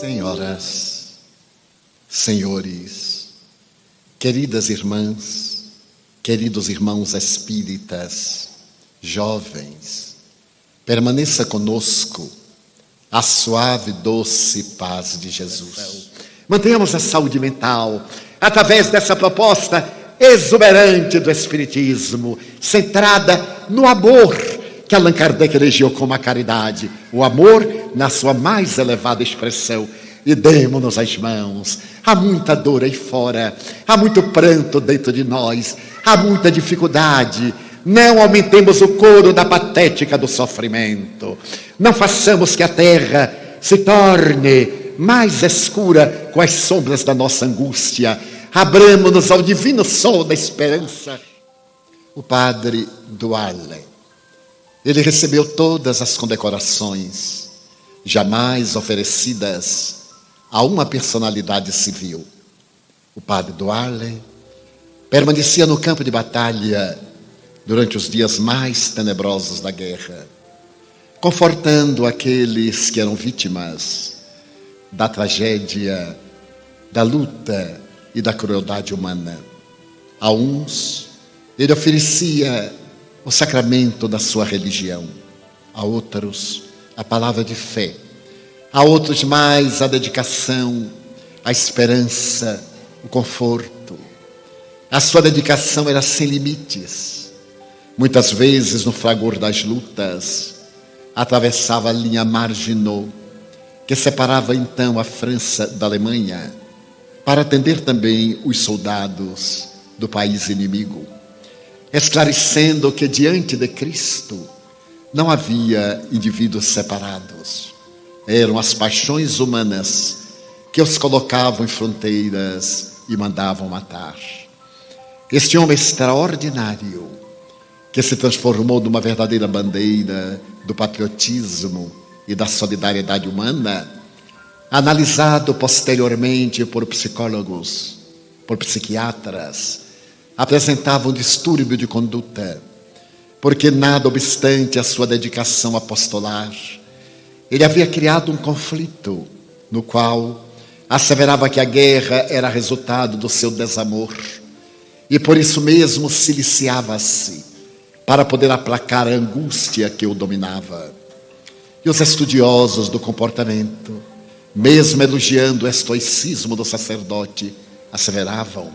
Senhoras, senhores, queridas irmãs, queridos irmãos espíritas, jovens, permaneça conosco a suave, doce paz de Jesus. Mantenhamos a saúde mental através dessa proposta exuberante do Espiritismo, centrada no amor que Allan Kardec elegiu como a caridade, o amor na sua mais elevada expressão. E demos-nos as mãos. Há muita dor aí fora, há muito pranto dentro de nós, há muita dificuldade. Não aumentemos o coro da patética do sofrimento. Não façamos que a terra se torne mais escura com as sombras da nossa angústia. Abramos-nos ao divino sol da esperança. O padre Duarle, ele recebeu todas as condecorações jamais oferecidas a uma personalidade civil. O padre Duarle permanecia no campo de batalha durante os dias mais tenebrosos da guerra, confortando aqueles que eram vítimas da tragédia, da luta e da crueldade humana. A uns, ele oferecia o sacramento da sua religião, a outros, a palavra de fé, a outros mais a dedicação, a esperança, o conforto. A sua dedicação era sem limites. Muitas vezes, no fragor das lutas, atravessava a linha Maginot, que separava então a França da Alemanha, para atender também os soldados do país inimigo, esclarecendo que diante de Cristo não havia indivíduos separados. Eram as paixões humanas que os colocavam em fronteiras e mandavam matar. Este homem extraordinário, que se transformou numa verdadeira bandeira do patriotismo e da solidariedade humana, analisado posteriormente por psicólogos, por psiquiatras, apresentava um distúrbio de conduta, porque nada obstante a sua dedicação apostolar, ele havia criado um conflito no qual asseverava que a guerra era resultado do seu desamor e por isso mesmo siliciava-se para poder aplacar a angústia que o dominava. E os estudiosos do comportamento, mesmo elogiando o estoicismo do sacerdote, asseveravam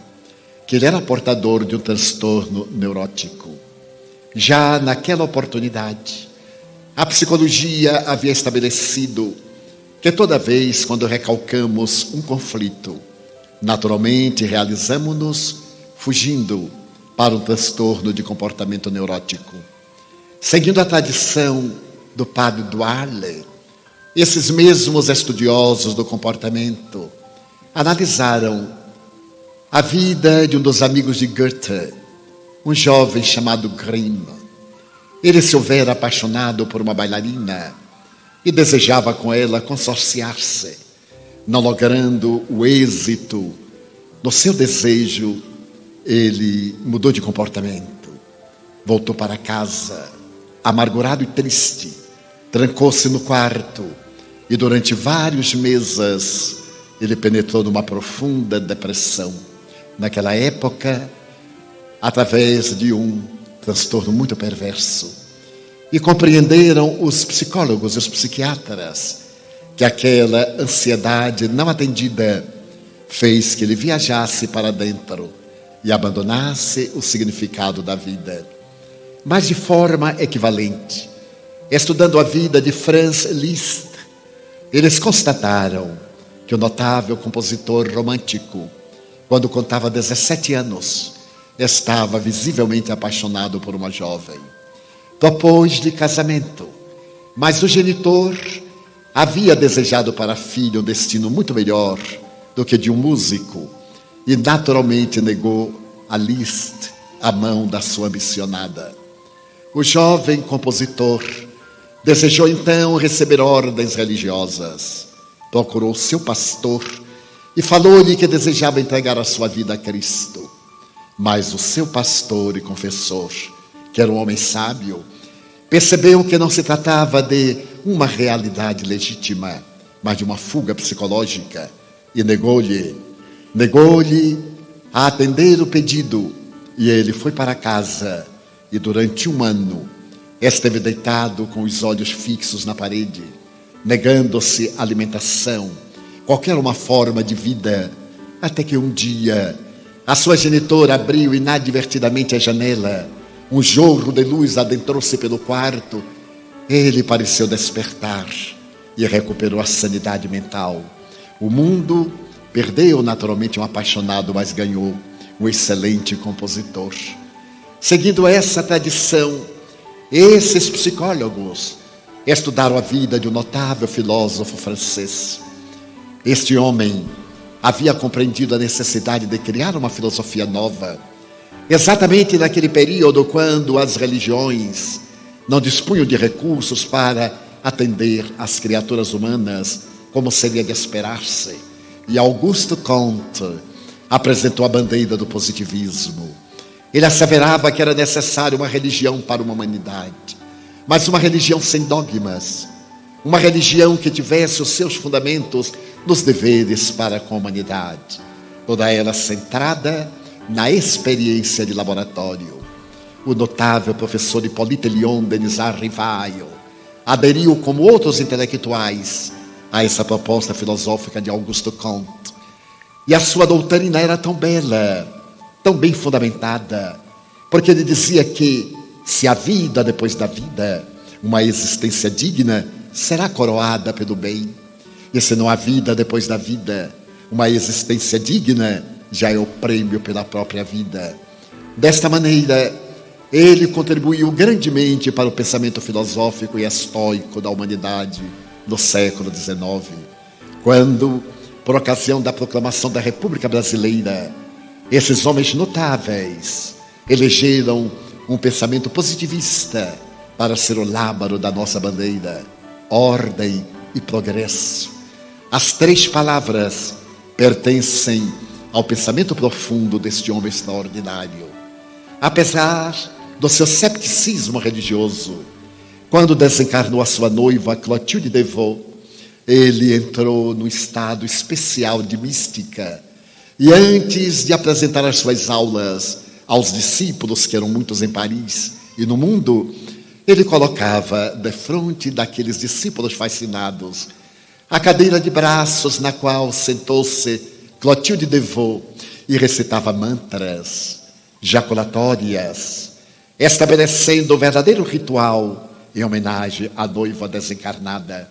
que ele era portador de um transtorno neurótico. Já naquela oportunidade, a psicologia havia estabelecido que toda vez quando recalcamos um conflito, naturalmente realizamos-nos fugindo para um transtorno de comportamento neurótico. Seguindo a tradição do padre Duarle, esses mesmos estudiosos do comportamento analisaram a vida de um dos amigos de Goethe, um jovem chamado Grimm. Ele se houvera apaixonado por uma bailarina e desejava com ela consorciar-se. Não logrando o êxito no seu desejo, ele mudou de comportamento. Voltou para casa, amargurado e triste. Trancou-se no quarto e durante vários meses ele penetrou numa profunda depressão. Naquela época, através de um transtorno muito perverso. E compreenderam os psicólogos e os psiquiatras que aquela ansiedade não atendida fez que ele viajasse para dentro e abandonasse o significado da vida. Mas de forma equivalente, estudando a vida de Franz Liszt, eles constataram que o notável compositor romântico, quando contava 17 anos, estava visivelmente apaixonado por uma jovem. Propôs-lhe casamento, mas o genitor havia desejado para a filha um destino muito melhor do que de um músico e naturalmente negou a Liszt a mão da sua ambicionada. O jovem compositor desejou então receber ordens religiosas. Procurou seu pastor e falou-lhe que desejava entregar a sua vida a Cristo. Mas o seu pastor e confessor, que era um homem sábio, percebeu que não se tratava de uma realidade legítima, mas de uma fuga psicológica, e negou-lhe a atender o pedido, e ele foi para casa, e durante 1 ano esteve deitado com os olhos fixos na parede, negando-se alimentação, qualquer uma forma de vida, até que um dia a sua genitora abriu inadvertidamente a janela, um jorro de luz adentrou-se pelo quarto, ele pareceu despertar e recuperou a sanidade mental. O mundo perdeu naturalmente um apaixonado, mas ganhou um excelente compositor. Seguindo essa tradição, esses psicólogos estudaram a vida de um notável filósofo francês. Este homem havia compreendido a necessidade de criar uma filosofia nova, exatamente naquele período quando as religiões não dispunham de recursos para atender às criaturas humanas, como seria de esperar-se. E Auguste Comte apresentou a bandeira do positivismo. Ele asseverava que era necessário uma religião para uma humanidade, mas uma religião sem dogmas, uma religião que tivesse os seus fundamentos nos deveres para com a humanidade, toda ela centrada na experiência de laboratório. O notável professor Hippolyte Léon Denisard Rivail aderiu, como outros intelectuais, a essa proposta filosófica de Auguste Comte. E a sua doutrina era tão bela, tão bem fundamentada, porque ele dizia que se a vida depois da vida, uma existência digna, será coroada pelo bem. E se não há vida depois da vida, uma existência digna já é o prêmio pela própria vida. Desta maneira, ele contribuiu grandemente para o pensamento filosófico e estoico da humanidade no século XIX, quando, por ocasião da proclamação da República Brasileira, esses homens notáveis elegeram um pensamento positivista para ser o lábaro da nossa bandeira: ordem e progresso. As 3 palavras pertencem ao pensamento profundo deste homem extraordinário. Apesar do seu cepticismo religioso, quando desencarnou a sua noiva Clotilde Devaux, ele entrou num estado especial de mística, e antes de apresentar as suas aulas aos discípulos, que eram muitos em Paris e no mundo, ele colocava defronte daqueles discípulos fascinados a cadeira de braços na qual sentou-se Clotilde Devaux e recitava mantras, jaculatórias, estabelecendo o verdadeiro ritual em homenagem à noiva desencarnada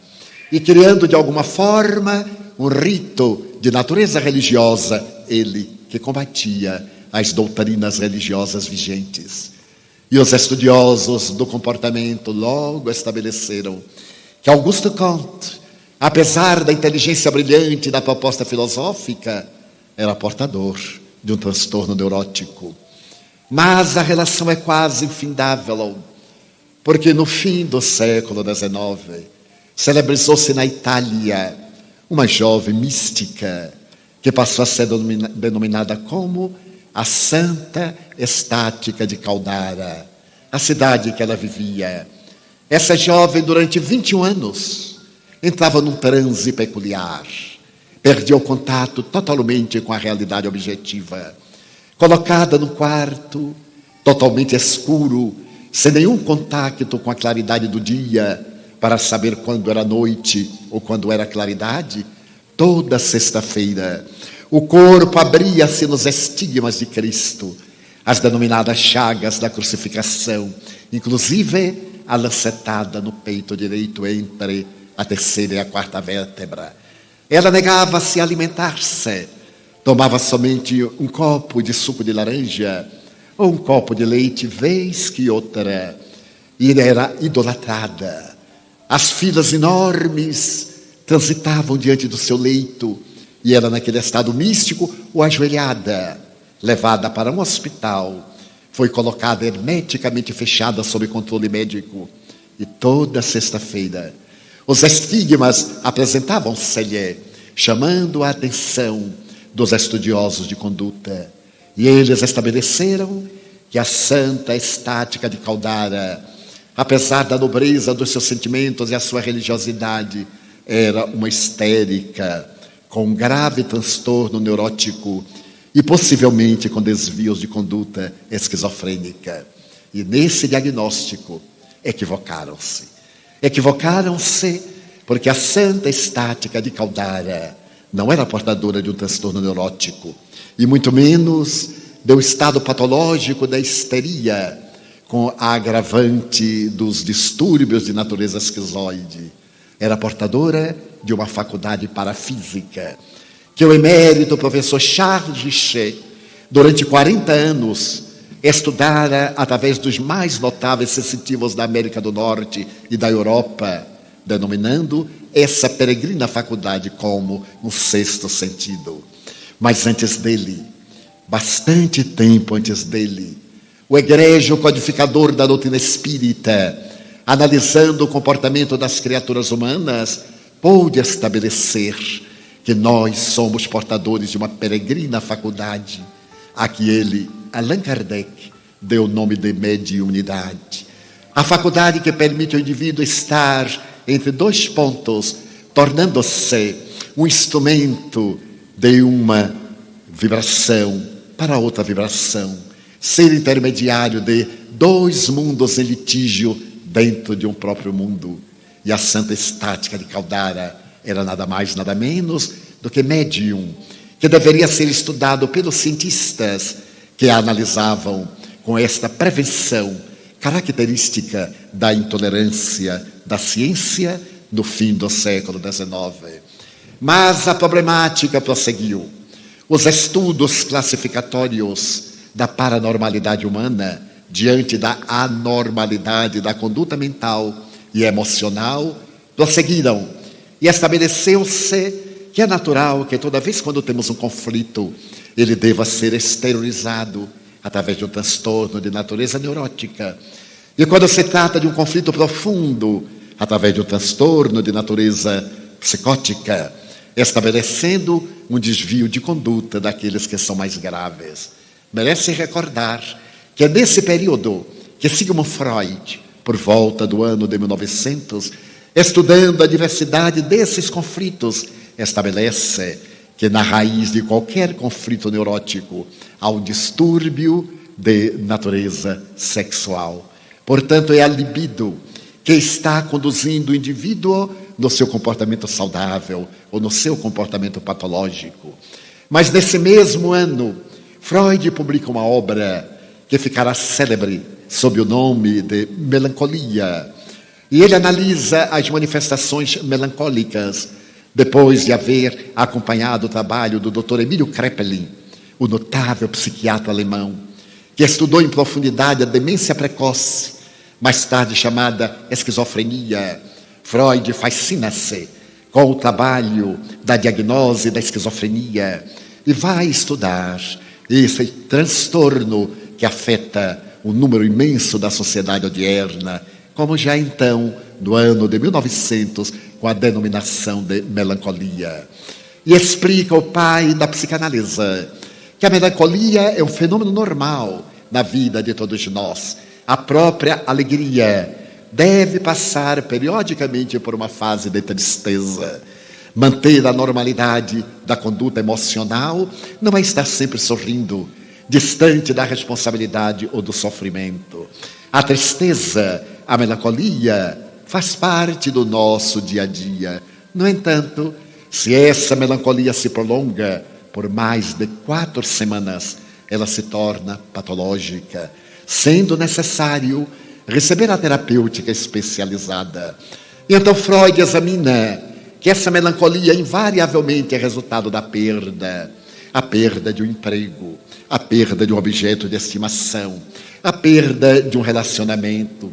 e criando de alguma forma um rito de natureza religiosa, ele que combatia as doutrinas religiosas vigentes. E os estudiosos do comportamento logo estabeleceram que Auguste Comte, apesar da inteligência brilhante da proposta filosófica, era portador de um transtorno neurótico. Mas a relação é quase infindável, porque no fim do século XIX, celebrizou-se na Itália uma jovem mística que passou a ser denominada como a Santa Estática de Caldara, a cidade que ela vivia. Essa jovem, durante 21 anos, entrava num transe peculiar, perdia o contato totalmente com a realidade objetiva. Colocada no quarto, totalmente escuro, sem nenhum contato com a claridade do dia, para saber quando era noite ou quando era claridade, toda sexta-feira, o corpo abria-se nos estigmas de Cristo, as denominadas chagas da crucificação, inclusive a lancetada no peito direito entre a 3ª e a 4ª vértebra. Ela negava-se a alimentar-se, tomava somente um copo de suco de laranja ou um copo de leite, vez que outra, e era idolatrada. As filas enormes transitavam diante do seu leito, e ela, naquele estado místico, ou ajoelhada, levada para um hospital, foi colocada hermeticamente fechada sob controle médico. E toda sexta-feira, os estigmas apresentavam-se-lhe, chamando a atenção dos estudiosos de conduta. E eles estabeleceram que a Santa Estática de Caldara, apesar da nobreza dos seus sentimentos e a sua religiosidade, era uma histérica com um grave transtorno neurótico e possivelmente com desvios de conduta esquizofrênica. E nesse diagnóstico equivocaram-se. Equivocaram-se porque a Santa Estática de Caldara não era portadora de um transtorno neurótico e muito menos do estado patológico da histeria com a agravante dos distúrbios de natureza esquizoide. Era portadora de uma faculdade parafísica que o emérito professor Charles Richet, durante 40 anos, estudara através dos mais notáveis sensitivos da América do Norte e da Europa, denominando essa peregrina faculdade como um sexto sentido. Mas antes dele, bastante tempo antes dele, o egrégio codificador da doutrina espírita, analisando o comportamento das criaturas humanas, pôde estabelecer que nós somos portadores de uma peregrina faculdade, a que ele, Allan Kardec, deu o nome de mediunidade. A faculdade que permite ao indivíduo estar entre dois pontos, tornando-se um instrumento de uma vibração para outra vibração, ser intermediário de dois mundos em litígio dentro de um próprio mundo. E a Santa Estática de Caldara era nada mais, nada menos do que médium, que deveria ser estudado pelos cientistas que a analisavam com esta prevenção característica da intolerância da ciência no fim do século XIX. Mas a problemática prosseguiu. Os estudos classificatórios da paranormalidade humana diante da anormalidade da conduta mental e emocional prosseguiram e estabeleceu-se que é natural que toda vez quando temos um conflito, ele deva ser exteriorizado através de um transtorno de natureza neurótica. E quando se trata de um conflito profundo, através de um transtorno de natureza psicótica, estabelecendo um desvio de conduta daqueles que são mais graves. Merece recordar que é nesse período que Sigmund Freud, por volta do ano de 1900, estudando a diversidade desses conflitos, estabelece que na raiz de qualquer conflito neurótico há um distúrbio de natureza sexual. Portanto, é a libido que está conduzindo o indivíduo no seu comportamento saudável ou no seu comportamento patológico. Mas nesse mesmo ano, Freud publica uma obra que ficará célebre sob o nome de Melancolia. E ele analisa as manifestações melancólicas depois de haver acompanhado o trabalho do Dr. Emílio Kraepelin, o notável psiquiatra alemão, que estudou em profundidade a demência precoce, mais tarde chamada esquizofrenia. Freud fascina-se com o trabalho da diagnose da esquizofrenia e vai estudar esse transtorno que afeta o número imenso da sociedade odierna, como já então, no ano de 1900, com a denominação de melancolia. E explica o pai da psicanálise que a melancolia é um fenômeno normal na vida de todos nós. A própria alegria deve passar periodicamente por uma fase de tristeza. Manter a normalidade da conduta emocional não é estar sempre sorrindo, distante da responsabilidade ou do sofrimento. A tristeza, a melancolia, faz parte do nosso dia a dia. No entanto, se essa melancolia se prolonga por mais de 4 semanas, ela se torna patológica, sendo necessário receber a terapêutica especializada. E então Freud examina que essa melancolia invariavelmente é resultado da perda, a perda de um emprego, a perda de um objeto de estimação, a perda de um relacionamento,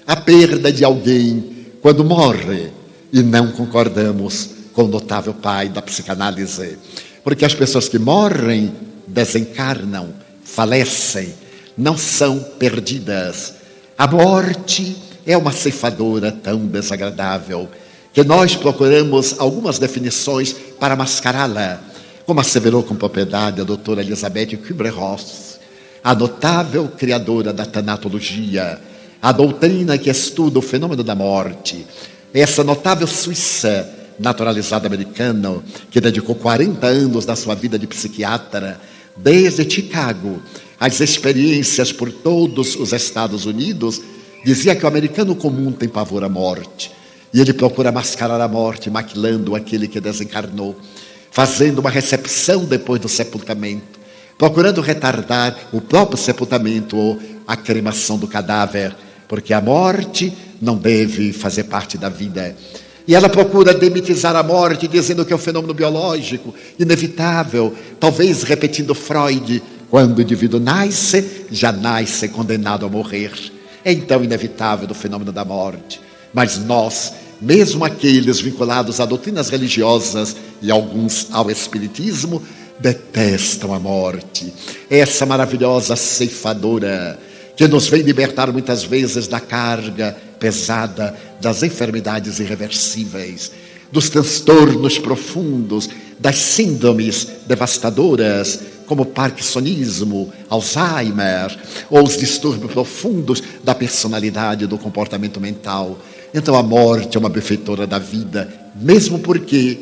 a perda de alguém quando morre. E não concordamos com o notável pai da psicanálise, porque as pessoas que morrem, desencarnam, falecem, não são perdidas. A morte é uma ceifadora tão desagradável que nós procuramos algumas definições para mascará-la, como asseverou com propriedade a doutora Elizabeth Kübler-Ross, a notável criadora da tanatologia, a doutrina que estuda o fenômeno da morte. Essa notável suíça naturalizado americano, que dedicou 40 anos da sua vida de psiquiatra, desde Chicago, às experiências por todos os Estados Unidos, dizia que o americano comum tem pavor à morte. E ele procura mascarar a morte, maquilando aquele que desencarnou, fazendo uma recepção depois do sepultamento, procurando retardar o próprio sepultamento ou a cremação do cadáver, porque a morte não deve fazer parte da vida. E ela procura demitizar a morte, dizendo que é um fenômeno biológico, inevitável, talvez repetindo Freud, quando o indivíduo nasce, já nasce condenado a morrer. É então inevitável o fenômeno da morte. Mas nós, mesmo aqueles vinculados a doutrinas religiosas e alguns ao espiritismo, detestam a morte. Essa maravilhosa ceifadora que nos vem libertar muitas vezes da carga pesada das enfermidades irreversíveis, dos transtornos profundos, das síndromes devastadoras, como o parkinsonismo, Alzheimer, ou os distúrbios profundos da personalidade e do comportamento mental. Então a morte é uma benfeitora da vida, mesmo porque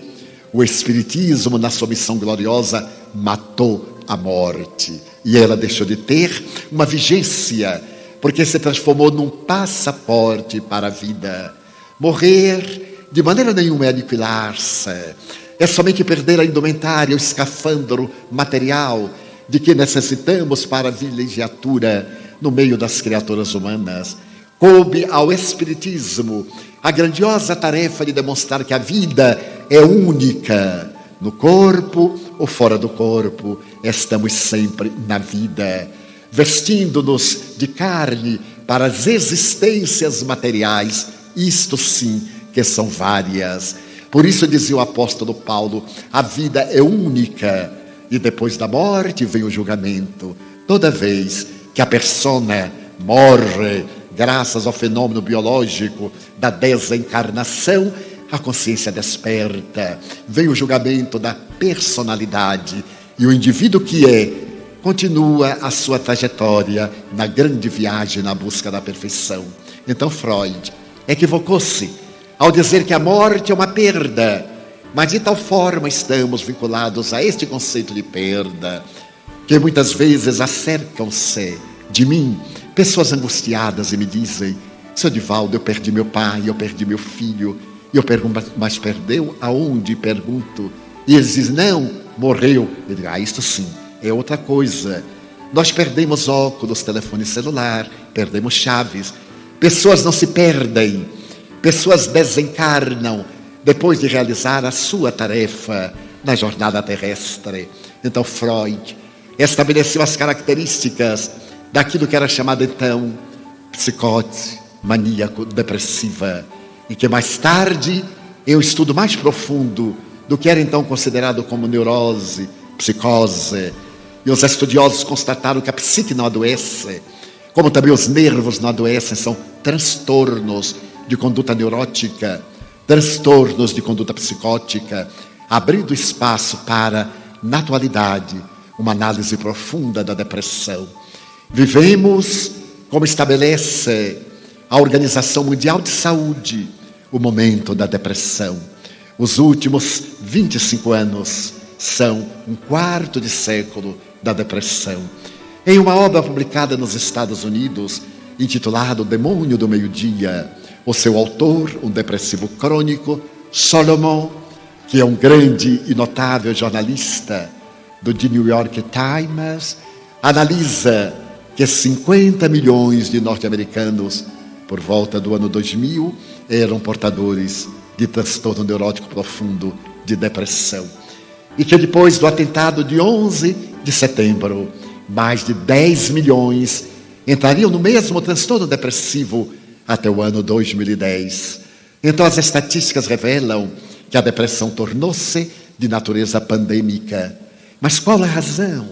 o Espiritismo, na sua missão gloriosa, matou a morte. E ela deixou de ter uma vigência, porque se transformou num passaporte para a vida. Morrer, de maneira nenhuma, é aniquilar-se. É somente perder a indumentária, o escafandro material de que necessitamos para a vilegiatura no meio das criaturas humanas. Coube ao Espiritismo a grandiosa tarefa de demonstrar que a vida é única. No corpo ou fora do corpo, estamos sempre na vida, vestindo-nos de carne para as existências materiais, isto sim, que são várias. Por isso dizia o apóstolo Paulo, a vida é única e depois da morte vem o julgamento. Toda vez que a persona morre, graças ao fenômeno biológico da desencarnação, a consciência desperta, vem o julgamento da personalidade e o indivíduo que continua a sua trajetória na grande viagem na busca da perfeição. Então Freud equivocou-se ao dizer que a morte é uma perda, mas de tal forma estamos vinculados a este conceito de perda, que muitas vezes acercam-se de mim pessoas angustiadas e me dizem, seu Divaldo, eu perdi meu pai, eu perdi meu filho. E eu pergunto, mas perdeu aonde? Pergunto. E eles dizem, não, morreu. Eu digo, isso sim, é outra coisa. Nós perdemos óculos, telefone celular, perdemos chaves. Pessoas não se perdem, pessoas desencarnam depois de realizar a sua tarefa na jornada terrestre. Então Freud estabeleceu as características daquilo que era chamado então psicose maníaco depressiva, e que mais tarde eu estudo mais profundo do que era então considerado como neurose, psicose, e os estudiosos constataram que a psique não adoece, como também os nervos não adoecem, são transtornos de conduta neurótica, transtornos de conduta psicótica, abrindo espaço para, na atualidade, uma análise profunda da depressão. Vivemos, como estabelece a Organização Mundial de Saúde, o momento da depressão. Os últimos 25 anos são um quarto de século da depressão. Em uma obra publicada nos Estados Unidos, intitulada O Demônio do Meio-Dia, o seu autor, um depressivo crônico, Solomon, que é um grande e notável jornalista do The New York Times, analisa que 50 milhões de norte-americanos, por volta do ano 2000, eram portadores de transtorno neurótico profundo, de depressão. E que depois do atentado de 11 de setembro, mais de 10 milhões entrariam no mesmo transtorno depressivo até o ano 2010. Então as estatísticas revelam que a depressão tornou-se de natureza pandêmica. Mas qual a razão?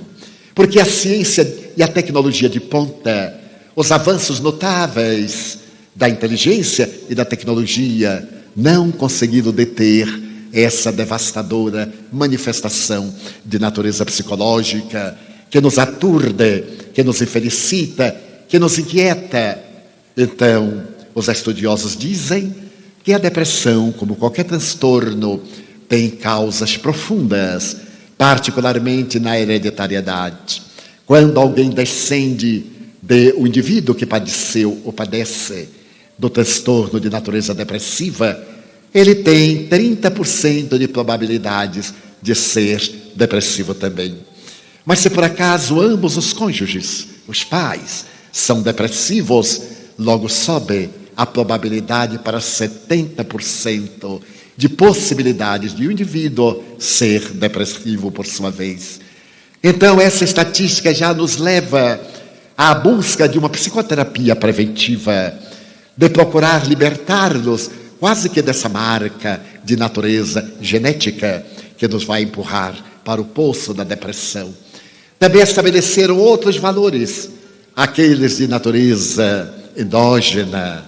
Porque a ciência e a tecnologia de ponta, os avanços notáveis da inteligência e da tecnologia não conseguiram deter essa devastadora manifestação de natureza psicológica que nos aturde, que nos infelicita, que nos inquieta. Então, os estudiosos dizem que a depressão, como qualquer transtorno, tem causas profundas, particularmente na hereditariedade. Quando alguém descende do indivíduo que padeceu ou padece do transtorno de natureza depressiva, ele tem 30% de probabilidades de ser depressivo também. Mas se por acaso ambos os cônjuges, os pais, são depressivos, logo sobe a probabilidade para 70% de possibilidades de um indivíduo ser depressivo por sua vez. Então essa estatística já nos leva à busca de uma psicoterapia preventiva, de procurar libertar-nos quase que dessa marca de natureza genética que nos vai empurrar para o poço da depressão. Também estabeleceram outros valores, aqueles de natureza endógena,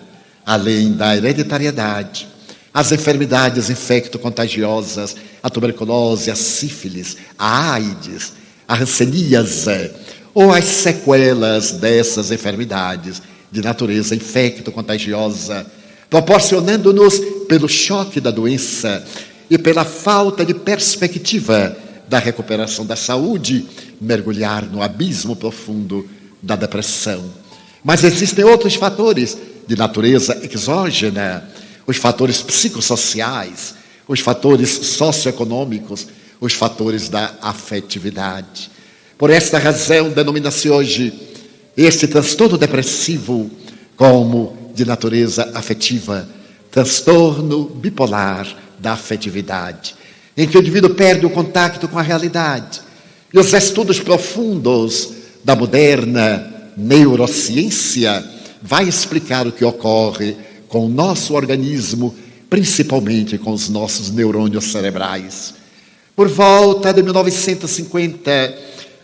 além da hereditariedade, as enfermidades infecto-contagiosas, a tuberculose, a sífilis, a AIDS, a hanseníase, ou as sequelas dessas enfermidades de natureza infecto-contagiosa, proporcionando-nos, pelo choque da doença e pela falta de perspectiva da recuperação da saúde, mergulhar no abismo profundo da depressão. Mas existem outros fatores de natureza exógena, os fatores psicossociais, os fatores socioeconômicos, os fatores da afetividade. Por esta razão, denomina-se hoje este transtorno depressivo como de natureza afetiva, transtorno bipolar da afetividade, em que o indivíduo perde o contato com a realidade. E os estudos profundos da moderna neurociência vai explicar o que ocorre com o nosso organismo, principalmente com os nossos neurônios cerebrais. Por volta de 1950,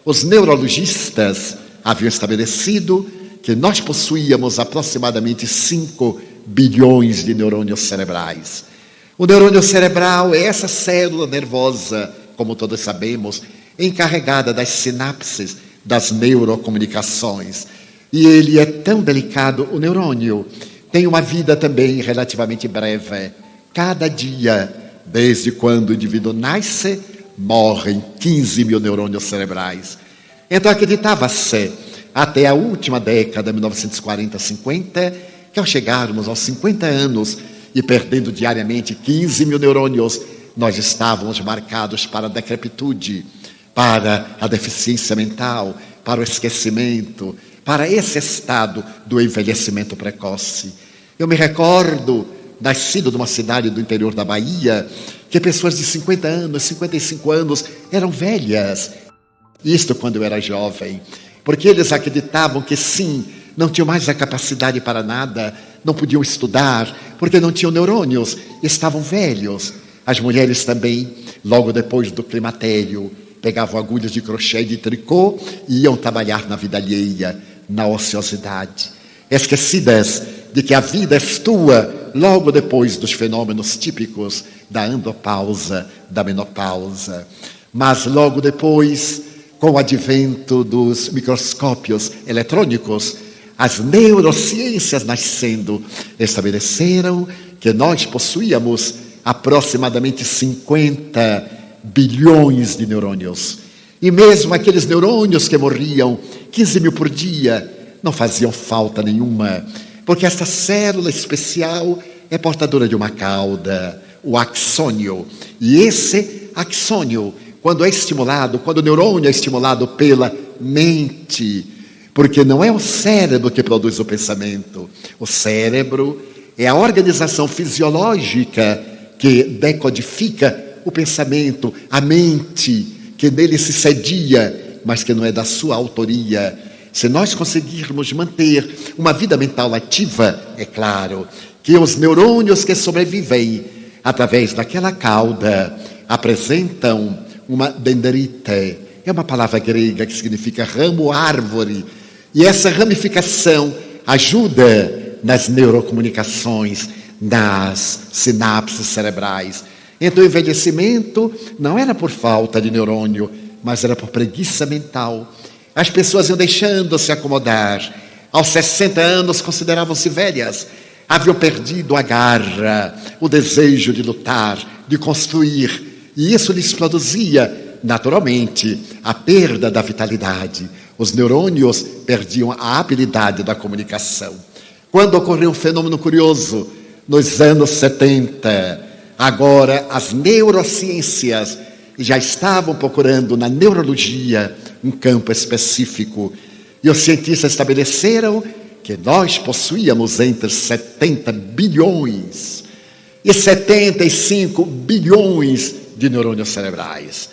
os neurologistas haviam estabelecido que nós possuíamos aproximadamente 5 bilhões de neurônios cerebrais. O neurônio cerebral é essa célula nervosa, como todos sabemos, encarregada das sinapses, das neurocomunicações. E ele é tão delicado, o neurônio tem uma vida também relativamente breve. Cada dia, desde quando o indivíduo nasce, morrem 15 mil neurônios cerebrais. Então acreditava-se, até a última década, 1940-50, que ao chegarmos aos 50 anos e perdendo diariamente 15 mil neurônios, nós estávamos marcados para a decrepitude, para a deficiência mental, para o esquecimento, para esse estado do envelhecimento precoce. Eu me recordo, nascido numa cidade do interior da Bahia, que pessoas de 50 anos, 55 anos eram velhas. Isto quando eu era jovem, porque eles acreditavam que sim, não tinham mais a capacidade para nada, não podiam estudar, porque não tinham neurônios, estavam velhos. As mulheres também, logo depois do climatério, pegavam agulhas de crochê e de tricô e iam trabalhar na vida alheia, na ociosidade, esquecidas de que a vida é tua logo depois dos fenômenos típicos da andropausa, da menopausa. Mas logo depois, com o advento dos microscópios eletrônicos, as neurociências nascendo estabeleceram que nós possuíamos aproximadamente 50 bilhões de neurônios. E mesmo aqueles neurônios que morriam 15 mil por dia não faziam falta nenhuma, porque esta célula especial é portadora de uma cauda, o axônio. E esse axônio, quando é estimulado, quando o neurônio é estimulado pela mente, porque não é o cérebro que produz o pensamento, o cérebro é a organização fisiológica que decodifica o pensamento, a mente, que nele se cedia, mas que não é da sua autoria. Se nós conseguirmos manter uma vida mental ativa, é claro que os neurônios que sobrevivem através daquela cauda apresentam uma dendrite. É uma palavra grega que significa ramo, árvore. E essa ramificação ajuda nas neurocomunicações, nas sinapses cerebrais. Então o envelhecimento não era por falta de neurônio, mas era por preguiça mental. As pessoas iam deixando-se acomodar. Aos 60 anos consideravam-se velhas. haviam perdido a garra, o desejo de lutar, de construir, e isso lhes produzia, naturalmente, a perda da vitalidade. Os neurônios perdiam a habilidade da comunicação. Quando ocorreu um fenômeno curioso, nos anos 70, agora as neurociências já estavam procurando na neurologia um campo específico. E os cientistas estabeleceram que nós possuíamos entre 70 bilhões e 75 bilhões de neurônios cerebrais.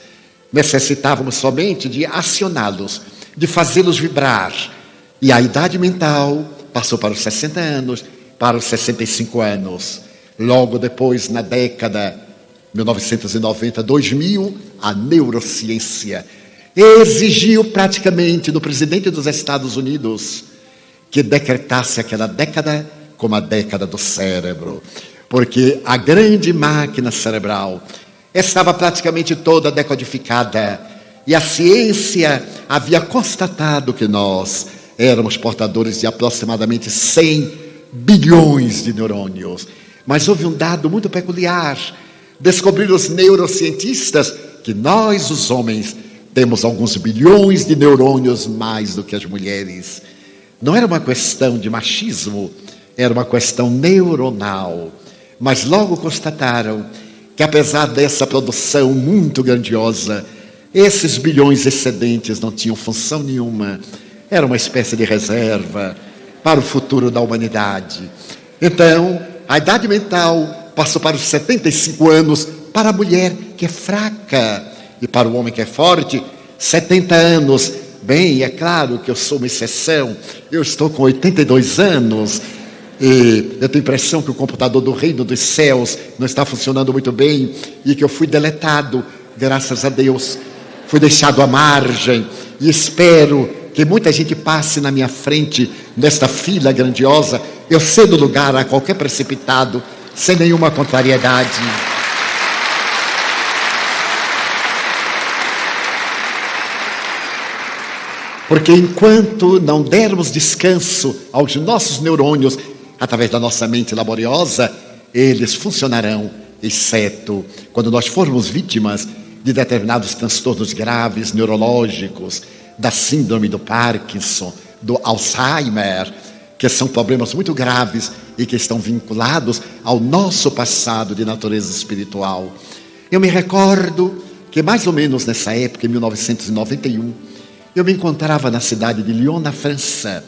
Necessitávamos somente de acioná-los, de fazê-los vibrar. E a idade mental passou para os 60 anos, para os 65 anos. Logo depois, na década 1990, 2000, a neurociência exigiu praticamente do presidente dos Estados Unidos que decretasse aquela década como a década do cérebro, porque a grande máquina cerebral estava praticamente toda decodificada e a ciência havia constatado que nós éramos portadores de aproximadamente 100 bilhões de neurônios. Mas houve um dado muito peculiar. Descobriram os neurocientistas que nós, os homens, temos alguns bilhões de neurônios mais do que as mulheres. Não era uma questão de machismo, era uma questão neuronal. Mas logo constataram que, apesar dessa produção muito grandiosa, esses bilhões excedentes não tinham função nenhuma. Era uma espécie de reserva para o futuro da humanidade. Então, a idade mental passou para os 75 anos para a mulher, que é fraca, e para o homem, que é forte, 70 anos. Bem, é claro que eu sou uma exceção. Eu estou com 82 anos e eu tenho a impressão que o computador do reino dos céus não está funcionando muito bem e que eu fui deletado, graças a Deus. Fui deixado à margem e espero que muita gente passe na minha frente nesta fila grandiosa. Eu cedo lugar a qualquer precipitado, sem nenhuma contrariedade. Porque enquanto não dermos descanso aos nossos neurônios, através da nossa mente laboriosa, eles funcionarão, exceto quando nós formos vítimas de determinados transtornos graves neurológicos, da síndrome do Parkinson, do Alzheimer, que são problemas muito graves e que estão vinculados ao nosso passado de natureza espiritual. Eu me recordo que mais ou menos nessa época, em 1991, eu me encontrava na cidade de Lyon, na França.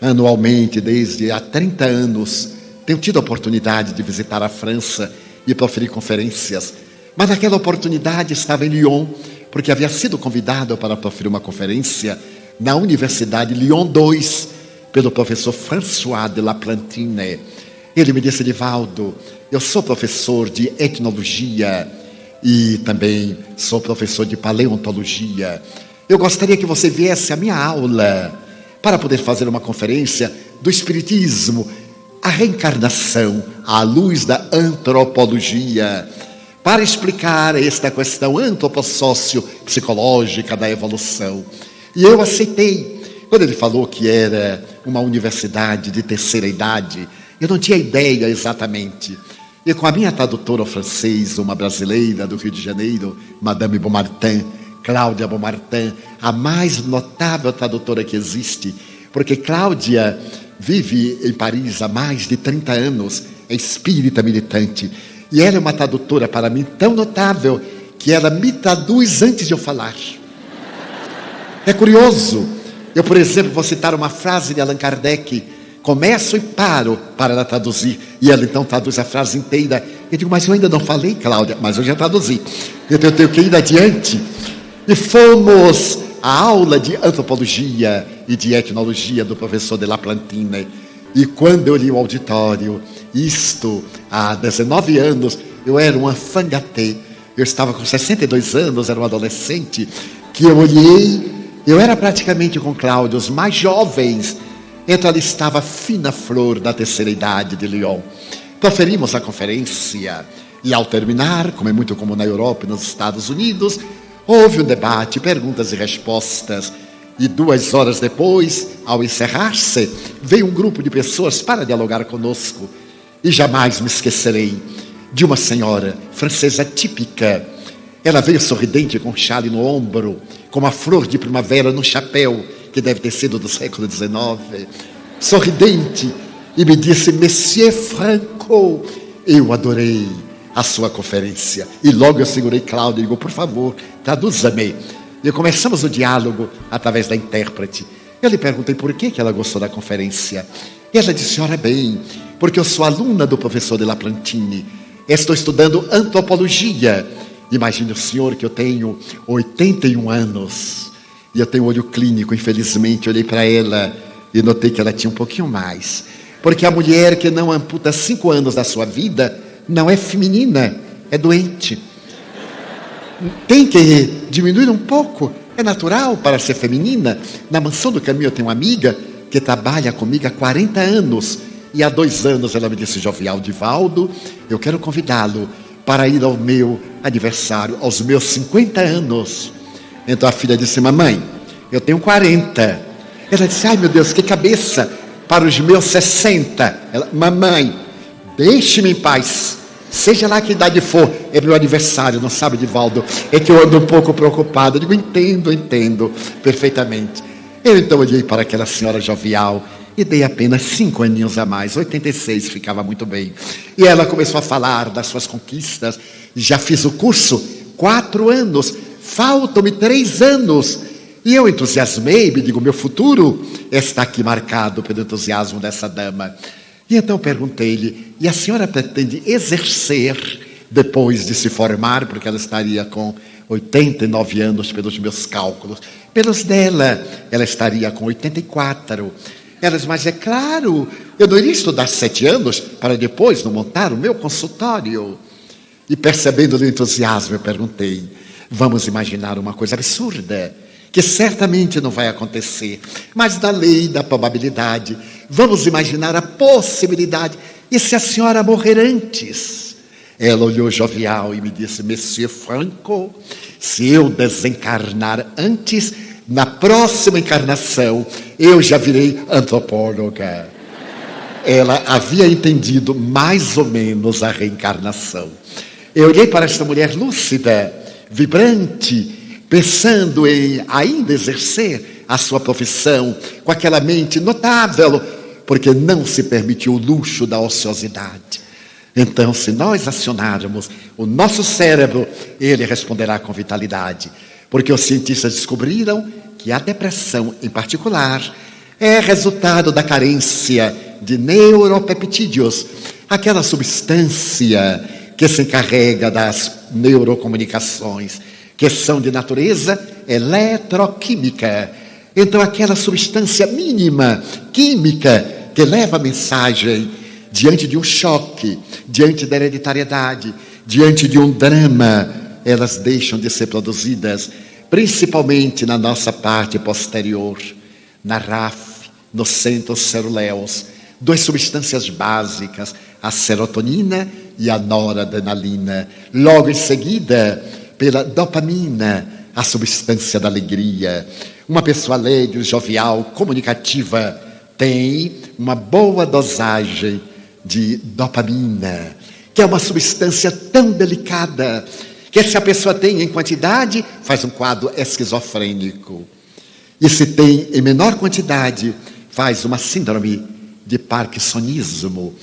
Anualmente, desde há 30 anos, tenho tido a oportunidade de visitar a França e proferir conferências. Mas naquela oportunidade estava em Lyon, porque havia sido convidado para proferir uma conferência na Universidade Lyon 2, pelo professor François de Laplantine. Ele me disse: Divaldo, eu sou professor de etnologia e também sou professor de paleontologia. Eu gostaria que você viesse à minha aula para poder fazer uma conferência do Espiritismo, a reencarnação à luz da antropologia, para explicar esta questão antropossócio-psicológica da evolução. E eu aceitei. Quando ele falou que era uma universidade de terceira idade, eu não tinha ideia exatamente. E com a minha tradutora ao francês, uma brasileira do Rio de Janeiro, Madame Beaumartin, Cláudia Beaumartin, a mais notável tradutora que existe, porque Cláudia vive em Paris há mais de 30 anos, é espírita militante, e ela é uma tradutora para mim tão notável que ela me traduz antes de eu falar. É curioso. Eu, por exemplo, vou citar uma frase de Allan Kardec, começo e paro para ela traduzir, e ela então traduz a frase inteira. Eu digo: mas eu ainda não falei, Cláudia, mas eu já traduzi. Eu tenho que ir adiante. E fomos à aula de antropologia e de etnologia do professor de Laplantine. E quando eu li o auditório, isto há 19 anos, eu era um enfant gâté. Eu estava com 62 anos, era um adolescente, que eu olhei, eu era praticamente com Cláudio, os mais jovens. Então ali estava a fina flor da terceira idade de Lyon. Proferimos a conferência e, ao terminar, como é muito comum na Europa e nos Estados Unidos, houve um debate, perguntas e respostas. E 2 horas depois, ao encerrar-se, veio um grupo de pessoas para dialogar conosco. E jamais me esquecerei de uma senhora francesa típica. Ela veio sorridente com um chale no ombro, com uma flor de primavera no chapéu, que deve ter sido do século XIX. Sorridente, e me disse: Monsieur Franco, eu adorei a sua conferência. E logo eu segurei Cláudio e digo: por favor, traduza-me. E começamos o diálogo através da intérprete. Eu lhe perguntei por que ela gostou da conferência. E ela disse: ora bem, porque eu sou aluna do professor de Laplantine. Estou estudando antropologia. Imagine o senhor que eu tenho 81 anos. E eu tenho olho clínico, infelizmente. Olhei para ela e notei que ela tinha um pouquinho mais. Porque a mulher que não amputa 5 anos da sua vida não é feminina, é doente. Tem que diminuir um pouco, é natural para ser feminina. Na Mansão do Caminho eu tenho uma amiga que trabalha comigo há 40 anos. E há 2 anos ela me disse: Jovial Divaldo, eu quero convidá-lo para ir ao meu aniversário, aos meus 50 anos. Então a filha disse: mamãe, eu tenho 40. Ela disse: ai meu Deus, que cabeça para os meus 60. Ela: mamãe, deixe-me em paz. Seja lá que idade for, é meu aniversário, não sabe, Divaldo? É que eu ando um pouco preocupado. Eu digo: entendo perfeitamente. Eu então olhei para aquela senhora jovial e dei apenas 5 aninhos a mais, 86, ficava muito bem. E ela começou a falar das suas conquistas. Já fiz o curso 4 anos, faltam-me 3 anos. E eu entusiasmei, me digo: meu futuro está aqui marcado pelo entusiasmo dessa dama. E então perguntei-lhe: e a senhora pretende exercer depois de se formar? Porque ela estaria com 89 anos pelos meus cálculos. Pelos dela, ela estaria com 84. Ela disse: mas é claro, eu não iria estudar 7 anos para depois não montar o meu consultório. E percebendo o entusiasmo, eu perguntei: vamos imaginar uma coisa absurda, que certamente não vai acontecer, mas da lei da probabilidade, vamos imaginar a possibilidade. E se a senhora morrer antes? Ela olhou jovial e me disse: Monsieur Franco, se eu desencarnar antes, na próxima encarnação, eu já virei antropóloga. Ela havia entendido mais ou menos a reencarnação. Eu olhei para esta mulher lúcida, vibrante, pensando em ainda exercer a sua profissão, com aquela mente notável, porque não se permitiu o luxo da ociosidade. Então, se nós acionarmos o nosso cérebro, ele responderá com vitalidade. Porque os cientistas descobriram que a depressão, em particular, é resultado da carência de neuropeptídeos, aquela substância que se encarrega das neurocomunicações, que são de natureza eletroquímica. Então, aquela substância mínima, química, que leva a mensagem diante de um choque, diante da hereditariedade, diante de um drama, elas deixam de ser produzidas, principalmente na nossa parte posterior, na RAF, no centro ceruleus, 2 substâncias básicas, a serotonina e a noradrenalina. Logo em seguida, pela dopamina, a substância da alegria. Uma pessoa alegre, jovial, comunicativa, tem uma boa dosagem de dopamina, que é uma substância tão delicada, que se a pessoa tem em quantidade, faz um quadro esquizofrênico. E se tem em menor quantidade, faz uma síndrome de parkinsonismo.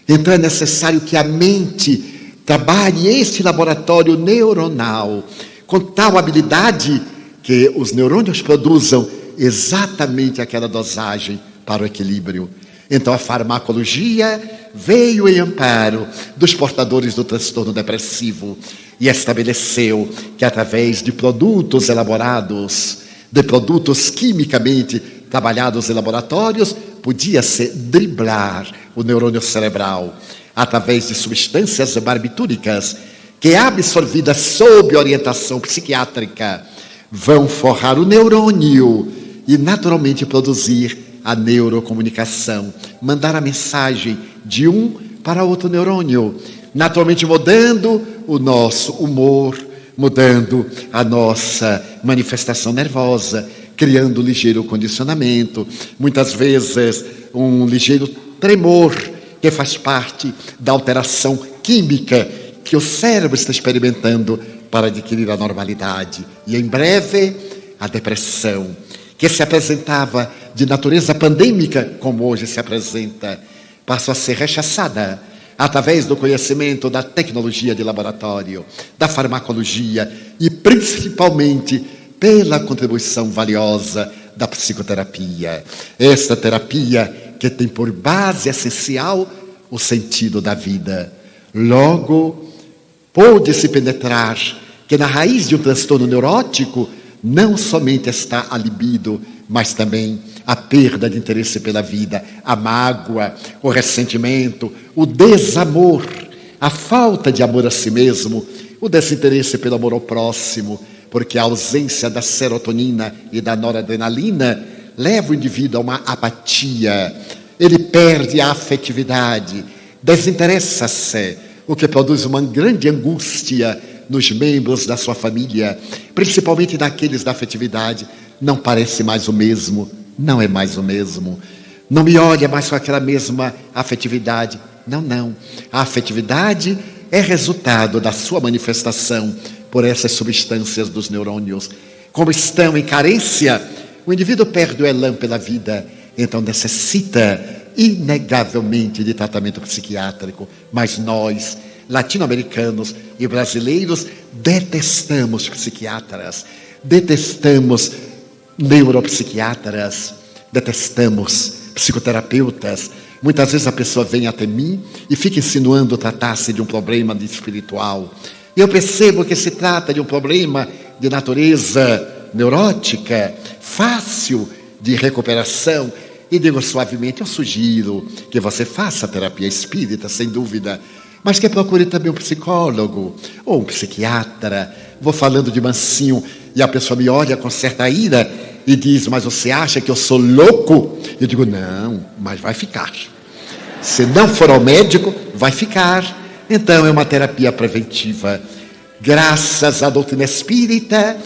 Então é necessário que a mente trabalhe este laboratório neuronal com tal habilidade que os neurônios produzam exatamente aquela dosagem para o equilíbrio. Então a farmacologia veio em amparo dos portadores do transtorno depressivo e estabeleceu que através de produtos elaborados, de produtos quimicamente trabalhados em laboratórios, podia-se driblar o neurônio cerebral através de substâncias barbitúricas que, absorvidas sob orientação psiquiátrica, vão forrar o neurônio e naturalmente produzir a neurocomunicação, mandar a mensagem de um para outro neurônio, naturalmente mudando o nosso humor, mudando a nossa manifestação nervosa, criando um ligeiro condicionamento, muitas vezes um ligeiro tremor, que faz parte da alteração química que o cérebro está experimentando para adquirir a normalidade. E em breve, a depressão, que se apresentava de natureza pandêmica, como hoje se apresenta, passou a ser rechaçada através do conhecimento da tecnologia de laboratório, da farmacologia e principalmente pela contribuição valiosa da psicoterapia. Esta terapia que tem por base essencial o sentido da vida. Logo, pôde-se penetrar que na raiz de um transtorno neurótico não somente está a libido, mas também a perda de interesse pela vida, a mágoa, o ressentimento, o desamor, a falta de amor a si mesmo, o desinteresse pelo amor ao próximo, porque a ausência da serotonina e da noradrenalina leva o indivíduo a uma apatia. Ele perde a afetividade, desinteressa-se, o que produz uma grande angústia nos membros da sua família, principalmente daqueles da afetividade. Não parece mais o mesmo, não é mais o mesmo. Não me olha mais com aquela mesma afetividade. Não. A afetividade é resultado da sua manifestação por essas substâncias dos neurônios. Como estão em carência, o indivíduo perde o elan pela vida, então necessita inegavelmente de tratamento psiquiátrico. Mas nós, latino-americanos e brasileiros, detestamos psiquiatras, detestamos neuropsiquiatras, detestamos psicoterapeutas. Muitas vezes a pessoa vem até mim e fica insinuando tratar-se de um problema espiritual. E eu percebo que se trata de um problema de natureza neurótica, fácil de recuperação. E digo suavemente, eu sugiro que você faça terapia espírita, sem dúvida, mas que procure também um psicólogo ou um psiquiatra. Vou falando de mansinho e a pessoa me olha com certa ira e diz, mas você acha que eu sou louco? Eu digo, não, mas vai ficar. Se não for ao médico, vai ficar. Então é uma terapia preventiva. Graças à doutrina espírita,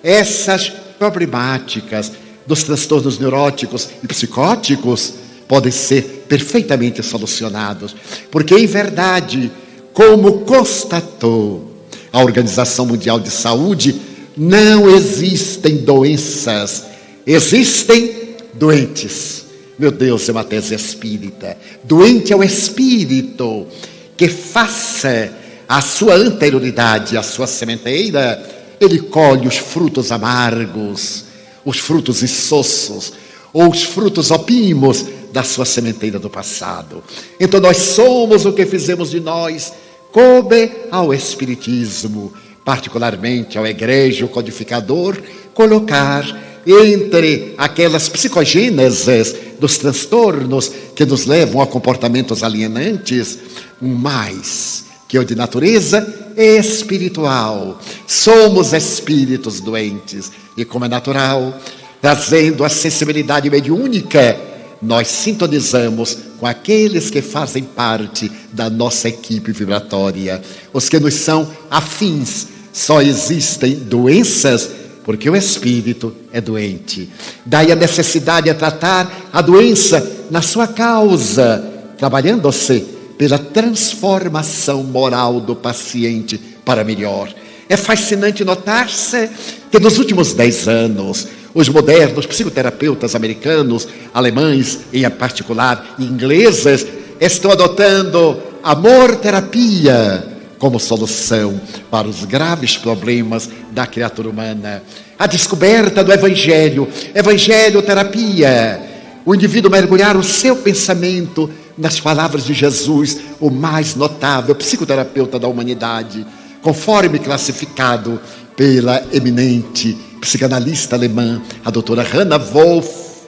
essas problemáticas dos transtornos neuróticos e psicóticos podem ser perfeitamente solucionados. Porque, em verdade, como constatou a Organização Mundial de Saúde, não existem doenças, existem doentes. Meu Deus, é uma tese espírita. Doente é o espírito que, face à sua anterioridade, à sua sementeira, ele colhe os frutos amargos, os frutos insossos, ou os frutos opimos da sua sementeira do passado. Então nós somos o que fizemos de nós, coube ao Espiritismo, particularmente ao egrégio codificador, colocar entre aquelas psicogêneses dos transtornos que nos levam a comportamentos alienantes, um mais, que é o de natureza espiritual. Somos espíritos doentes e, como é natural, trazendo a sensibilidade mediúnica, nós sintonizamos com aqueles que fazem parte da nossa equipe vibratória, os que nos são afins. Só existem doenças porque o espírito é doente. Daí a necessidade de tratar a doença na sua causa, trabalhando-se pela transformação moral do paciente para melhor. É fascinante notar-se que nos últimos 10 anos, os modernos psicoterapeutas americanos, alemães em particular, ingleses, estão adotando amor-terapia como solução para os graves problemas da criatura humana. A descoberta do evangelho-terapia, o indivíduo mergulhar o seu pensamento nas palavras de Jesus, o mais notável psicoterapeuta da humanidade, conforme classificado pela eminente psicanalista alemã, a doutora Hannah Wolff,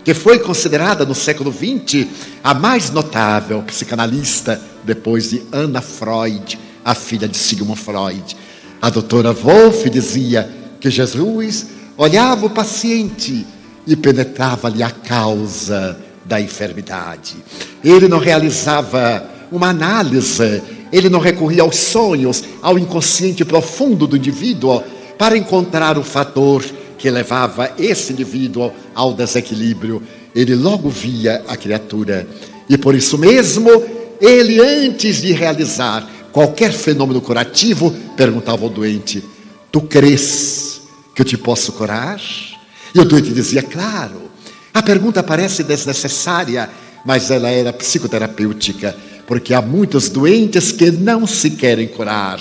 que foi considerada no século XX a mais notável psicanalista depois de Anna Freud, a filha de Sigmund Freud. A doutora Wolff dizia que Jesus olhava o paciente e penetrava-lhe a causa da enfermidade. Ele não realizava uma análise, ele não recorria aos sonhos, ao inconsciente profundo do indivíduo para encontrar o fator que levava esse indivíduo ao desequilíbrio. Ele logo via a criatura. E por isso mesmo, ele, antes de realizar qualquer fenômeno curativo, perguntava ao doente: tu crês que eu te posso curar? E o doente dizia: claro. A pergunta parece desnecessária, mas ela era psicoterapêutica, porque há muitos doentes que não se querem curar,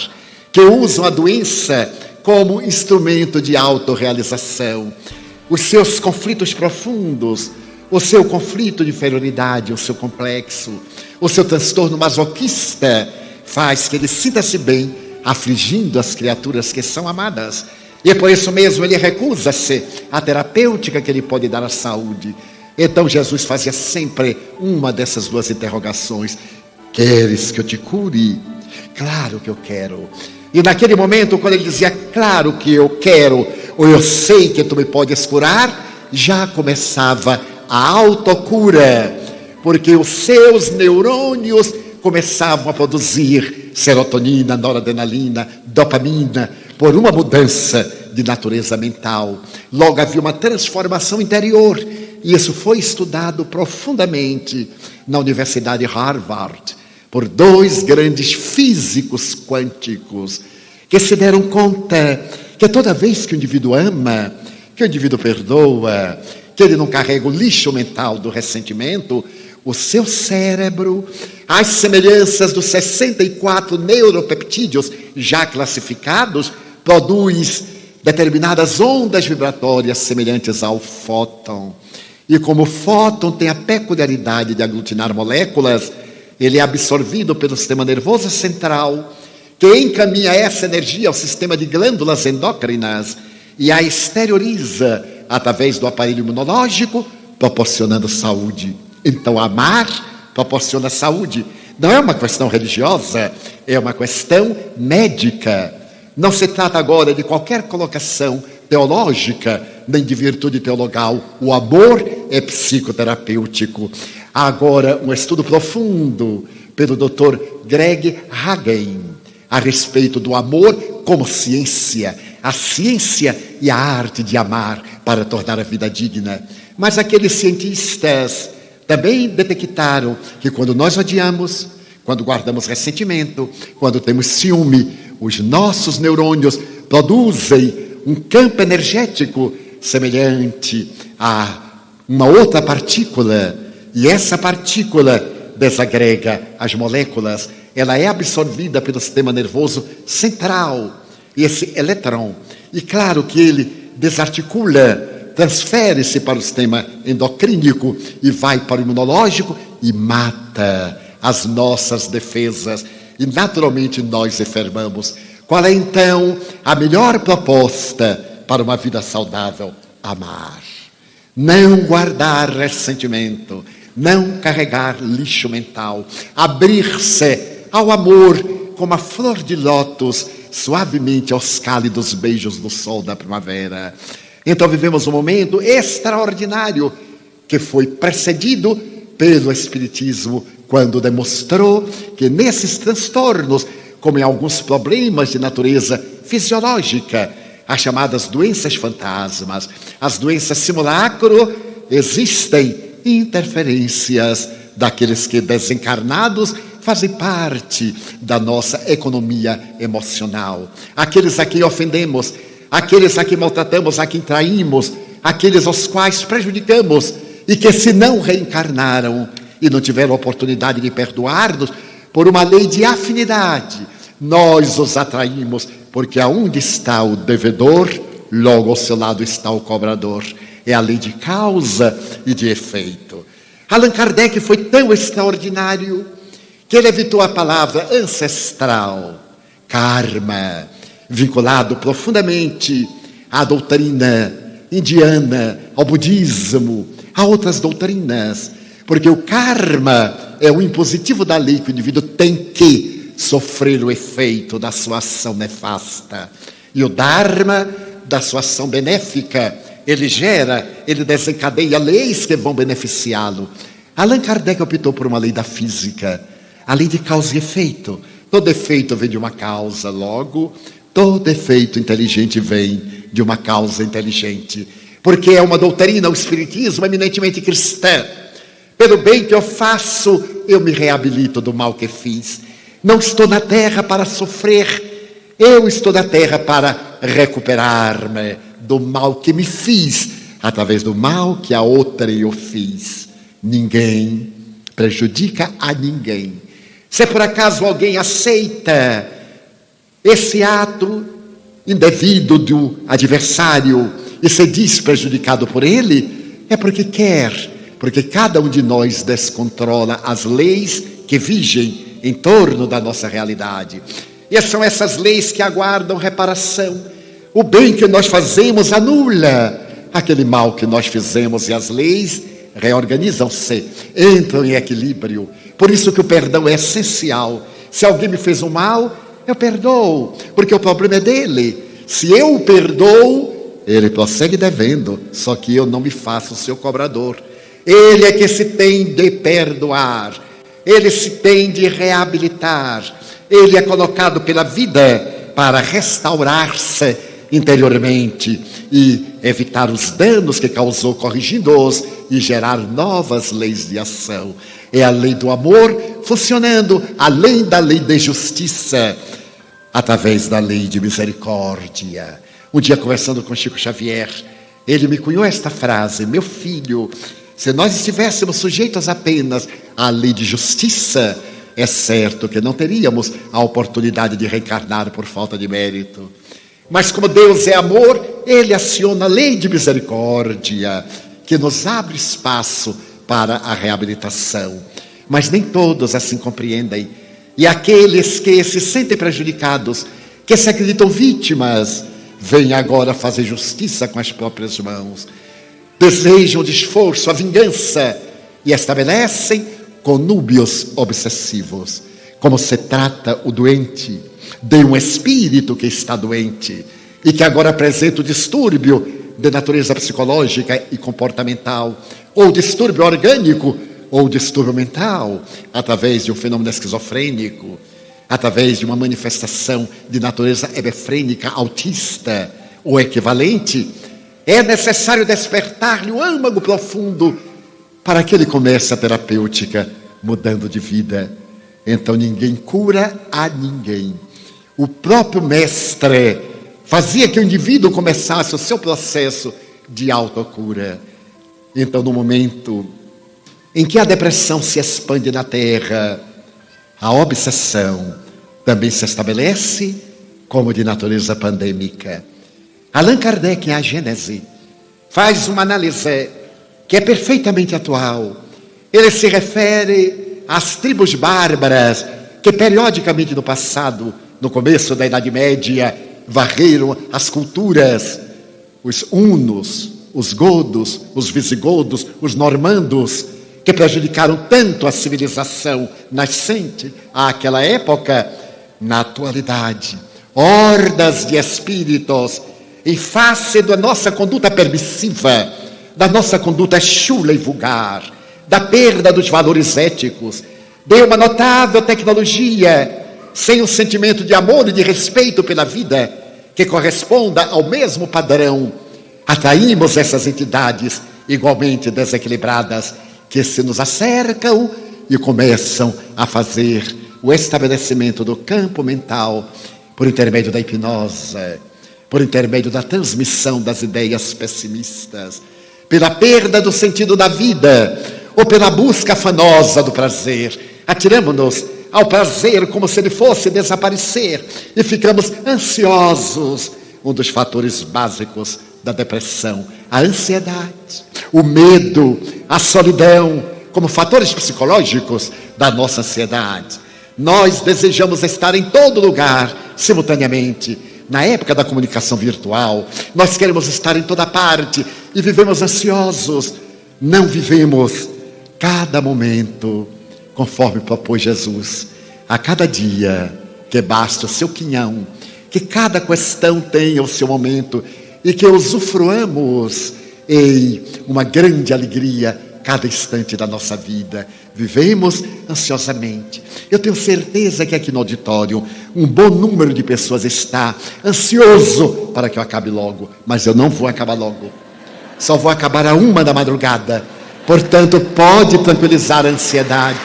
que usam a doença como instrumento de autorrealização. Os seus conflitos profundos, o seu conflito de inferioridade, o seu complexo, o seu transtorno masoquista faz que ele sinta-se bem afligindo as criaturas que são amadas. E por isso mesmo ele recusa-se à terapêutica que ele pode dar à saúde. Então Jesus fazia sempre uma dessas duas interrogações: queres que eu te cure? Claro que eu quero. E naquele momento, quando ele dizia claro que eu quero, ou eu sei que tu me podes curar, já começava a autocura, porque os seus neurônios começavam a produzir serotonina, noradrenalina, dopamina, por uma mudança de natureza mental. Logo havia uma transformação interior, e isso foi estudado profundamente na Universidade de Harvard, por dois grandes físicos quânticos, que se deram conta que toda vez que o indivíduo ama, que o indivíduo perdoa, que ele não carrega o lixo mental do ressentimento, o seu cérebro, às semelhanças dos 64 neuropeptídeos já classificados, produz determinadas ondas vibratórias semelhantes ao fóton. E como o fóton tem a peculiaridade de aglutinar moléculas, ele é absorvido pelo sistema nervoso central, que encaminha essa energia ao sistema de glândulas endócrinas e a exterioriza através do aparelho imunológico, proporcionando saúde. Então, amar proporciona saúde. Não é uma questão religiosa, é uma questão médica. Não se trata agora de qualquer colocação teológica, nem de virtude teologal. O amor é psicoterapêutico. Há agora um estudo profundo pelo Dr. Greg Hagen a respeito do amor como ciência, a ciência e a arte de amar para tornar a vida digna. Mas aqueles cientistas também detectaram que quando nós odiamos, quando guardamos ressentimento, quando temos ciúme, os nossos neurônios produzem um campo energético semelhante a uma outra partícula, e essa partícula desagrega as moléculas, ela é absorvida pelo sistema nervoso central, esse elétron, e claro que ele desarticula, transfere-se para o sistema endocrínico e vai para o imunológico e mata as nossas defesas, e naturalmente nós enfermamos. Qual é então a melhor proposta para uma vida saudável? Amar. Não guardar ressentimento, não carregar lixo mental, abrir-se ao amor como a flor de lótus, suavemente aos cálidos beijos do sol da primavera. Então vivemos um momento extraordinário que foi precedido pelo Espiritismo, quando demonstrou que nesses transtornos, como em alguns problemas de natureza fisiológica, as chamadas doenças fantasmas, as doenças simulacro, existem interferências daqueles que desencarnados fazem parte da nossa economia emocional. Aqueles a quem ofendemos, aqueles a quem maltratamos, a quem traímos, aqueles aos quais prejudicamos e que se não reencarnaram e não tiveram a oportunidade de perdoar-nos, por uma lei de afinidade, nós os atraímos, porque aonde está o devedor, logo ao seu lado está o cobrador. É a lei de causa e de efeito. Allan Kardec foi tão extraordinário que ele evitou a palavra ancestral, karma, vinculado profundamente à doutrina indiana, ao budismo, a outras doutrinas, porque o karma é o impositivo da lei que o indivíduo tem que sofrer o efeito da sua ação nefasta. E o dharma, da sua ação benéfica, ele desencadeia leis que vão beneficiá-lo. Allan Kardec optou por uma lei da física, a lei de causa e efeito. Todo efeito vem de uma causa, logo, Todo efeito inteligente vem de uma causa inteligente, porque é uma doutrina, o Espiritismo, eminentemente cristã. Pelo bem que eu faço, eu me reabilito do mal que fiz. Não estou na terra para sofrer, eu estou na terra para recuperar-me do mal que me fiz, através do mal que a outra eu fiz. Ninguém prejudica a ninguém. Se por acaso alguém aceita esse ato indevido do adversário e se diz prejudicado por ele, é porque quer, porque cada um de nós descontrola as leis que vigem em torno da nossa realidade. E são essas leis que aguardam reparação. O bem que nós fazemos anula aquele mal que nós fizemos, e as leis reorganizam-se, entram em equilíbrio. Por isso que o perdão é essencial. Se alguém me fez um mal, eu perdoo, porque o problema é dele. Se eu o perdoo, ele prossegue devendo, só que eu não me faço o seu cobrador. Ele é que se tem de perdoar, ele se tem de reabilitar, ele é colocado pela vida para restaurar-se interiormente e evitar os danos que causou, corrigindo-os e gerar novas leis de ação. É a lei do amor funcionando além da lei de justiça, através da lei de misericórdia. Um dia, conversando com Chico Xavier, ele me cunhou esta frase: meu filho, se nós estivéssemos sujeitos apenas à lei de justiça, é certo que não teríamos a oportunidade de reencarnar por falta de mérito. Mas como Deus é amor, ele aciona a lei de misericórdia, que nos abre espaço para a reabilitação. Mas nem todos assim compreendem. E aqueles que se sentem prejudicados, que se acreditam vítimas, vêm agora fazer justiça com as próprias mãos. Desejam de esforço a vingança e estabelecem conúbios obsessivos. Como se trata o doente de um espírito que está doente e que agora apresenta o distúrbio de natureza psicológica e comportamental, ou distúrbio orgânico, ou distúrbio mental, através de um fenômeno esquizofrênico, através de uma manifestação de natureza hebefrênica, autista ou equivalente, é necessário despertar-lhe o âmago profundo para que ele comece a terapêutica mudando de vida. Então ninguém cura a ninguém. O próprio mestre fazia que o indivíduo começasse o seu processo de autocura. Então, no momento em que a depressão se expande na terra, a obsessão também se estabelece como de natureza pandêmica. Allan Kardec, em A Gênese, faz uma análise que é perfeitamente atual. Ele se refere às tribos bárbaras que periodicamente no passado, no começo da Idade Média, varreram as culturas, os hunos, os godos, os visigodos, os normandos, que prejudicaram tanto a civilização nascente àquela época. Na atualidade, hordas de espíritos, em face da nossa conduta permissiva, da nossa conduta chula e vulgar, da perda dos valores éticos, de uma notável tecnologia, sem um sentimento de amor e de respeito pela vida, que corresponda ao mesmo padrão, atraímos essas entidades igualmente desequilibradas, que se nos acercam e começam a fazer o estabelecimento do campo mental por intermédio da hipnose, por intermédio da transmissão das ideias pessimistas, pela perda do sentido da vida ou pela busca afanosa do prazer. Atiramos-nos ao prazer como se ele fosse desaparecer e ficamos ansiosos. Um dos fatores básicos da depressão, a ansiedade, o medo, a solidão, como fatores psicológicos da nossa ansiedade. Nós desejamos estar em todo lugar, simultaneamente. Na época da comunicação virtual, nós queremos estar em toda parte e vivemos ansiosos. Não vivemos cada momento conforme propôs Jesus. A cada dia que basta o seu quinhão, que cada questão tenha o seu momento e que usufruamos em uma grande alegria cada instante da nossa vida. Vivemos ansiosamente. Eu tenho certeza que aqui no auditório um bom número de pessoas está ansioso para que eu acabe logo, mas eu não vou acabar logo. Só vou acabar a 1 da madrugada. Portanto, pode tranquilizar a ansiedade.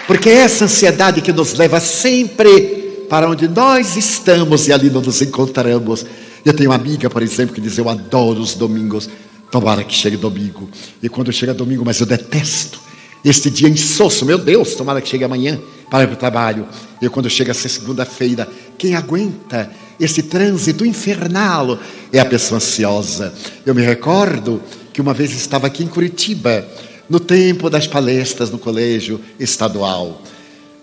Porque é essa ansiedade que nos leva sempre para onde nós estamos e ali não nos encontramos. Eu tenho uma amiga, por exemplo, que diz: eu adoro os domingos, tomara que chegue domingo. E quando chega domingo, mas eu detesto este dia insosso, meu Deus, tomara que chegue amanhã para ir para o trabalho. E quando chega a ser segunda-feira, quem aguenta esse trânsito infernal é a pessoa ansiosa. Eu me recordo que uma vez estava aqui em Curitiba, no tempo das palestras no colégio estadual,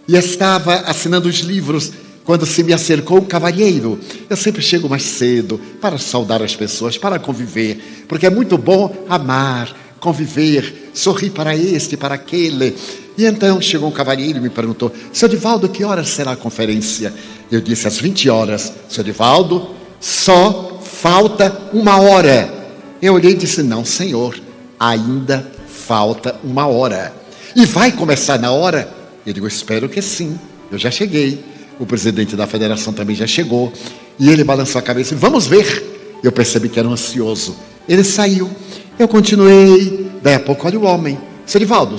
e estava assinando os livros quando se me acercou um cavalheiro. Eu sempre chego mais cedo para saudar as pessoas, para conviver, porque é muito bom amar, conviver, sorrir para este, para aquele. E então chegou um cavalheiro e me perguntou: seu Divaldo, que horas será a conferência? Eu disse: às 20 horas. Seu Divaldo, só falta 1 hora. Eu olhei e disse: não, senhor, ainda falta 1 hora. E vai começar na hora? Eu digo: espero que sim, eu já cheguei. O presidente da federação também já chegou. E ele balançou a cabeça e: vamos ver. Eu percebi que era um ansioso. Ele saiu. Eu continuei. Daí a pouco, olha o homem: seu Divaldo,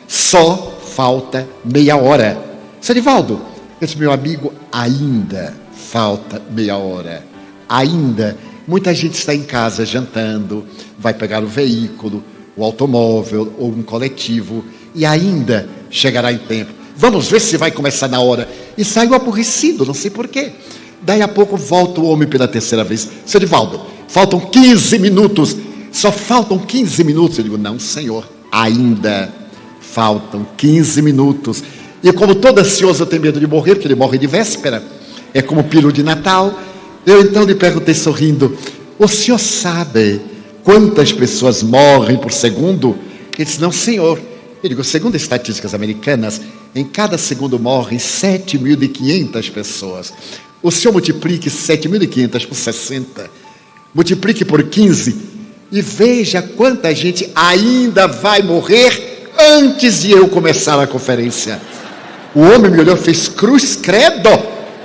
só falta meia hora. Seu Divaldo, eu disse: meu amigo, ainda falta meia hora. Ainda. Muita gente está em casa jantando, vai pegar o veículo, o automóvel ou um coletivo, e ainda chegará em tempo. Vamos ver se vai começar na hora. E saiu aborrecido, não sei porquê. Daí a pouco volta o homem pela terceira vez: seu Divaldo, faltam 15 minutos. Só faltam 15 minutos. Eu digo: não, senhor, ainda faltam 15 minutos. E como todo ansioso eu tenho medo de morrer, porque ele morre de véspera, é como peru de Natal. Eu então lhe perguntei sorrindo: o senhor sabe quantas pessoas morrem por segundo? Ele disse: não, senhor. Eu digo: segundo estatísticas americanas, em cada segundo morrem 7.500 pessoas. O senhor multiplique 7.500 por 60, multiplique por 15 e veja quanta gente ainda vai morrer antes de eu começar a conferência. O homem me olhou, fez cruz, credo.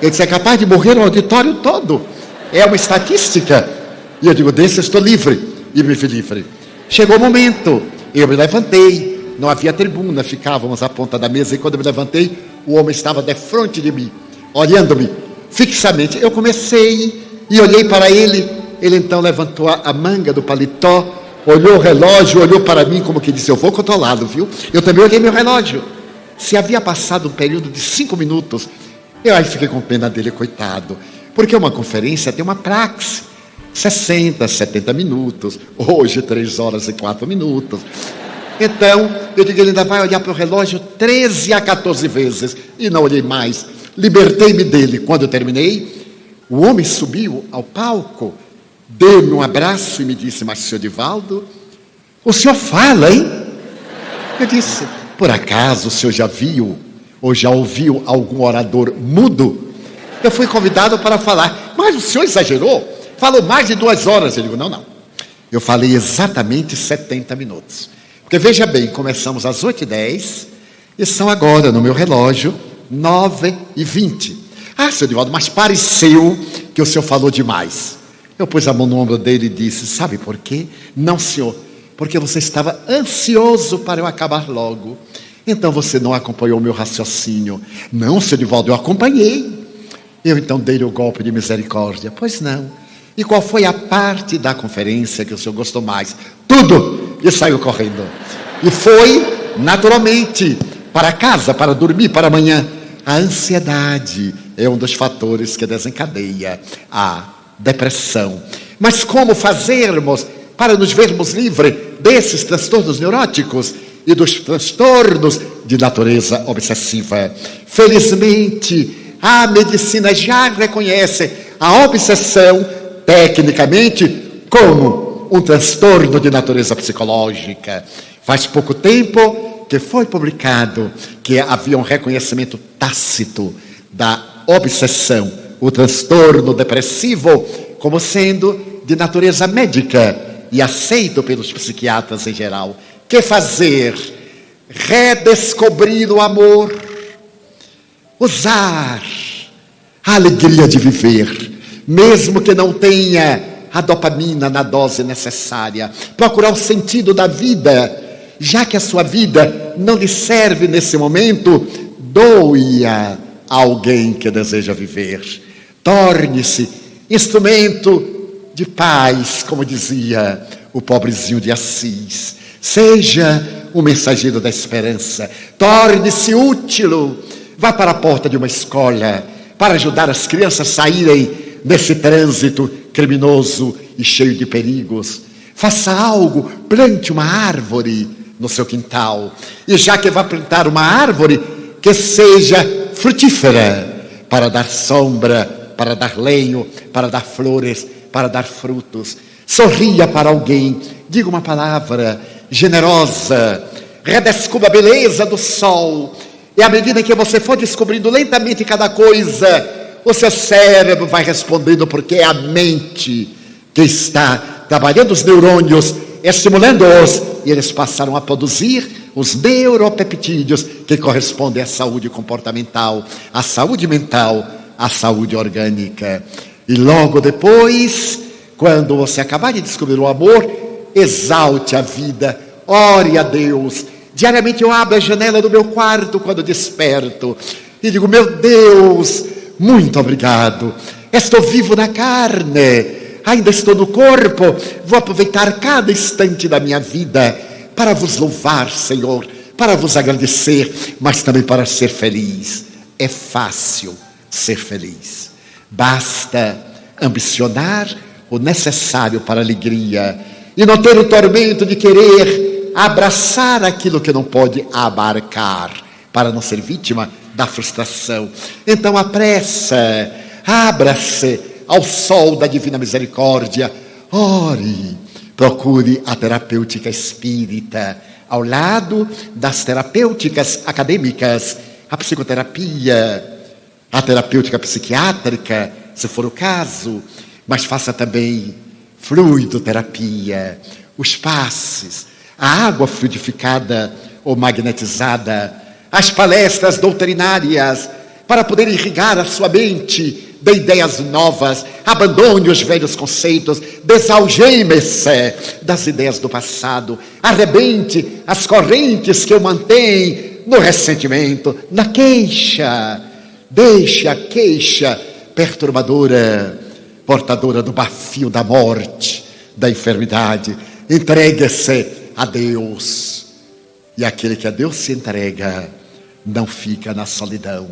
Ele disse: é capaz de morrer o auditório todo. É uma estatística. E eu digo: desse eu estou livre. E me fui livre. Chegou o momento, eu me levantei. Não havia tribuna, ficávamos à ponta da mesa. E quando eu me levantei, o homem estava de frente de mim, olhando-me fixamente. Eu comecei e olhei para ele. Ele então levantou a manga do paletó, olhou o relógio, olhou para mim como que disse: eu vou controlá-lo, viu? Eu também olhei meu relógio. Se havia passado um período de 5 minutos, eu aí fiquei com pena dele, coitado. Porque uma conferência tem uma praxe, 60, 70 minutos, hoje 3 horas e 4 minutos. Então, eu digo: ele ainda vai olhar para o relógio 13 a 14 vezes. E não olhei mais, libertei-me dele. Quando eu terminei, o homem subiu ao palco, deu-me um abraço e me disse: mas, senhor Divaldo, o senhor fala, hein? Eu disse: por acaso o senhor já viu ou já ouviu algum orador mudo? Eu fui convidado para falar: mas o senhor exagerou, falou mais de 2 horas. Eu digo: não, eu falei exatamente 70 minutos. Porque veja bem, começamos às 8h10 e são agora, no meu relógio, 9h20. Ah, senhor Divaldo, mas pareceu que o senhor falou demais. Eu pus a mão no ombro dele e disse: sabe por quê? Não, senhor, porque você estava ansioso para eu acabar logo. Então você não acompanhou o meu raciocínio. Não, senhor Divaldo, eu acompanhei. Eu então dei-lhe o golpe de misericórdia. Pois não. E qual foi a parte da conferência que o senhor gostou mais? Tudo! E saiu correndo. E foi, naturalmente, para casa, para dormir, para amanhã. A ansiedade é um dos fatores que desencadeia a depressão. Mas como fazermos para nos vermos livres desses transtornos neuróticos e dos transtornos de natureza obsessiva? Felizmente, a medicina já reconhece a obsessão, tecnicamente, como um transtorno de natureza psicológica. Faz pouco tempo que foi publicado que havia um reconhecimento tácito da obsessão, o transtorno depressivo, como sendo de natureza médica e aceito pelos psiquiatras em geral. Que fazer? Redescobrir o amor, usar a alegria de viver, mesmo que não tenha a dopamina na dose necessária. Procurar o sentido da vida, já que a sua vida não lhe serve nesse momento, doe-a a alguém que deseja viver. Torne-se instrumento de paz, como dizia o pobrezinho de Assis. Seja um mensageiro da esperança. Torne-se útil. Vá para a porta de uma escola para ajudar as crianças a saírem desse trânsito criminoso e cheio de perigos. Faça algo, plante uma árvore no seu quintal. E já que vai plantar uma árvore, que seja frutífera, para dar sombra, para dar lenho, para dar flores, para dar frutos. Sorria para alguém, diga uma palavra generosa, redescubra a beleza do sol. E à medida que você for descobrindo lentamente cada coisa, o seu cérebro vai respondendo, porque é a mente que está trabalhando os neurônios, estimulando-os, e eles passaram a produzir os neuropeptídeos que correspondem à saúde comportamental, à saúde mental, à saúde orgânica. E logo depois, quando você acabar de descobrir o amor, exalte a vida, ore a Deus. Diariamente eu abro a janela do meu quarto quando desperto e digo: meu Deus, muito obrigado. Estou vivo na carne, ainda estou no corpo. Vou aproveitar cada instante da minha vida para vos louvar, Senhor, para vos agradecer, mas também para ser feliz. É fácil ser feliz. Basta ambicionar o necessário para a alegria e não ter o tormento de querer abraçar aquilo que não pode abarcar, para não ser vítima da frustração. Então apressa, abra-se ao sol da divina misericórdia, ore, procure a terapêutica espírita, ao lado das terapêuticas acadêmicas, a psicoterapia, a terapêutica psiquiátrica, se for o caso, mas faça também fluidoterapia, os passes, a água fluidificada ou magnetizada, as palestras doutrinárias, para poder irrigar a sua mente de ideias novas. Abandone os velhos conceitos, desalgeme-se das ideias do passado, arrebente as correntes que o mantêm no ressentimento, na queixa. Deixe a queixa perturbadora, portadora do bafio da morte, da enfermidade. Entregue-se a Deus. E aquele que a Deus se entrega não fica na solidão.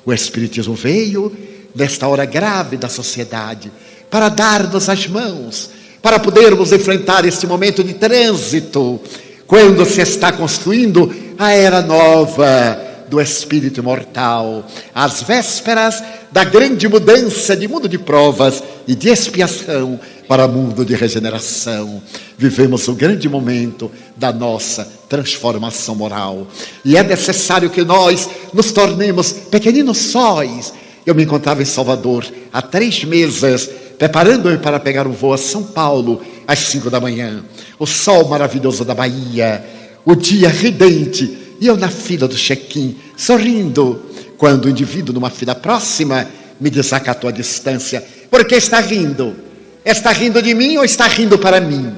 O Espiritismo veio nesta hora grave da sociedade para dar-nos as mãos, para podermos enfrentar este momento de trânsito, quando se está construindo a era nova do espírito imortal, às vésperas da grande mudança de mundo de provas e de expiação para mundo de regeneração. Vivemos o grande momento da nossa transformação moral, e é necessário que nós nos tornemos pequeninos sóis. Eu me encontrava em Salvador há 3 meses, preparando-me para pegar um voo a São Paulo às 5 da manhã. O sol maravilhoso da Bahia, o dia ridente, e eu na fila do check-in, sorrindo, quando o indivíduo numa fila próxima me desacatou a distância. Por que está rindo? Está rindo de mim ou está rindo para mim?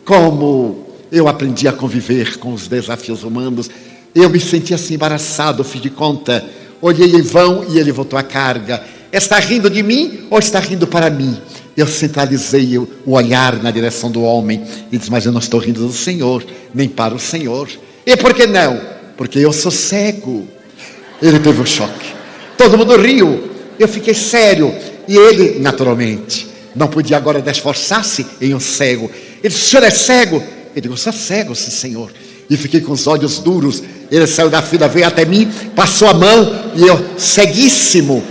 Como eu aprendi a conviver com os desafios humanos, eu me senti assim embaraçado, fiz de conta, olhei em vão e ele voltou a carga. Está rindo de mim ou está rindo para mim? Eu centralizei o olhar na direção do homem e disse: mas eu não estou rindo do Senhor, nem para o Senhor. E por que não? Porque eu sou cego. Ele teve um choque. Todo mundo riu. Eu fiquei sério. E ele, naturalmente, não podia agora esforçar-se em um cego. Ele disse: o senhor é cego? Eu digo: sou cego, sim, senhor. E fiquei com os olhos duros. Ele saiu da fila, veio até mim, passou a mão e eu, ceguíssimo.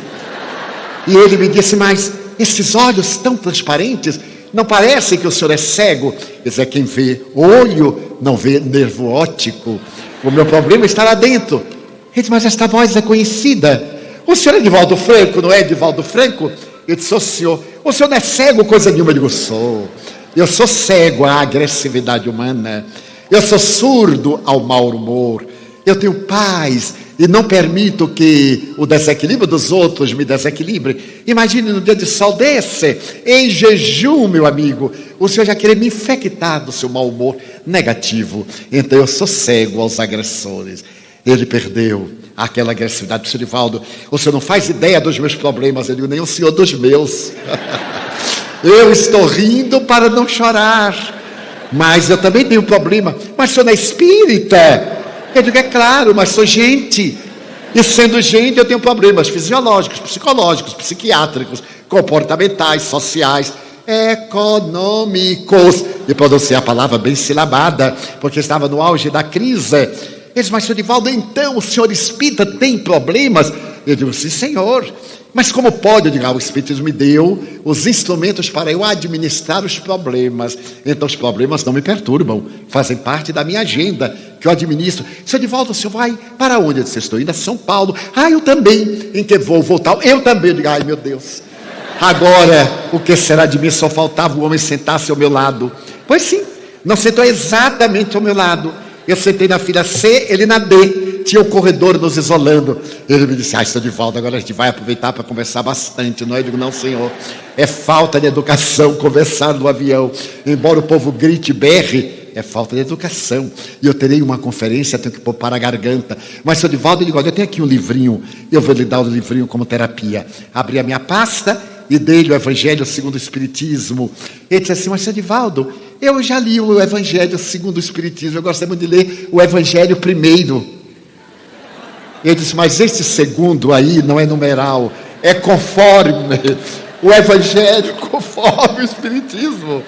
E ele me disse: mas esses olhos tão transparentes, não parece que o senhor é cego? Isso é quem vê olho, não vê nervo óptico. O meu problema está lá dentro. Ele disse: mas esta voz é conhecida. O senhor é Divaldo Franco, não é Divaldo Franco? Eu disse: o senhor não é cego coisa nenhuma? Eu digo: sou. Eu sou cego à agressividade humana. Eu sou surdo ao mau humor. Eu tenho paz e não permito que o desequilíbrio dos outros me desequilibre. Imagine no dia de sol desse, em jejum, meu amigo, o senhor já querer me infectar do seu mau humor negativo. Então eu sou cego aos agressores. Ele perdeu aquela agressividade. Senhor Divaldo, o senhor não faz ideia dos meus problemas. Eu digo: nem o senhor dos meus. Eu estou rindo para não chorar, mas eu também tenho problema. Mas o senhor não é espírita? Eu digo: é claro, mas sou gente. E sendo gente, eu tenho problemas fisiológicos, psicológicos, psiquiátricos, comportamentais, sociais, econômicos. E pronunciei a palavra bem silabada, porque estava no auge da crise. Eles: mas senhor Divaldo, então o senhor espírita tem problemas? Eu digo: sim, senhor. Mas como pode? Eu digo: o Espiritismo me deu os instrumentos para eu administrar os problemas. Então os problemas não me perturbam, fazem parte da minha agenda, que eu administro. Senhor Divaldo, o senhor vai para onde? Eu disse: estou indo a São Paulo. Eu também. Em que vou voltar? Eu também. Eu digo: ai meu Deus, agora o que será de mim? Só faltava o homem sentar-se ao meu lado. Pois sim, não sentou exatamente ao meu lado. Eu sentei na fila C, ele na D. Tinha o corredor nos isolando. Ele me disse: senhor Divaldo, agora a gente vai aproveitar para conversar bastante, não é? Eu digo: não, senhor, é falta de educação conversar no avião. Embora o povo grite e berre, é falta de educação. E eu terei uma conferência, tenho que poupar a garganta. Mas, senhor Divaldo, eu digo: olha, eu tenho aqui um livrinho, eu vou lhe dar o livrinho como terapia. Abri a minha pasta e dei-lhe o Evangelho segundo o Espiritismo. Ele disse assim: mas, senhor Divaldo, eu já li o Evangelho segundo o Espiritismo, eu gosto muito de ler o Evangelho primeiro. Eu disse: mas esse segundo aí não é numeral, é conforme o Evangelho, conforme o Espiritismo.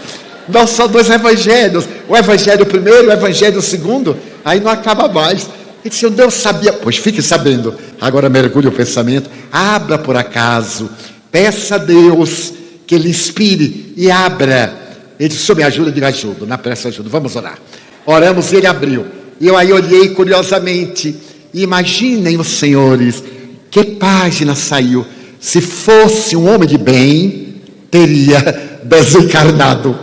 Não são dois Evangelhos, o Evangelho primeiro, o Evangelho segundo, aí não acaba mais. Ele disse: eu não sabia. Pois fique sabendo. Agora mergulhe o pensamento, abra por acaso, peça a Deus que lhe inspire e abra. Ele disse: o senhor me ajuda? Eu digo: ajudo, na pressa ajudo, vamos orar. Oramos e ele abriu. E eu aí olhei curiosamente. Imaginem os senhores, que página saiu. Se fosse um homem de bem, teria desencarnado.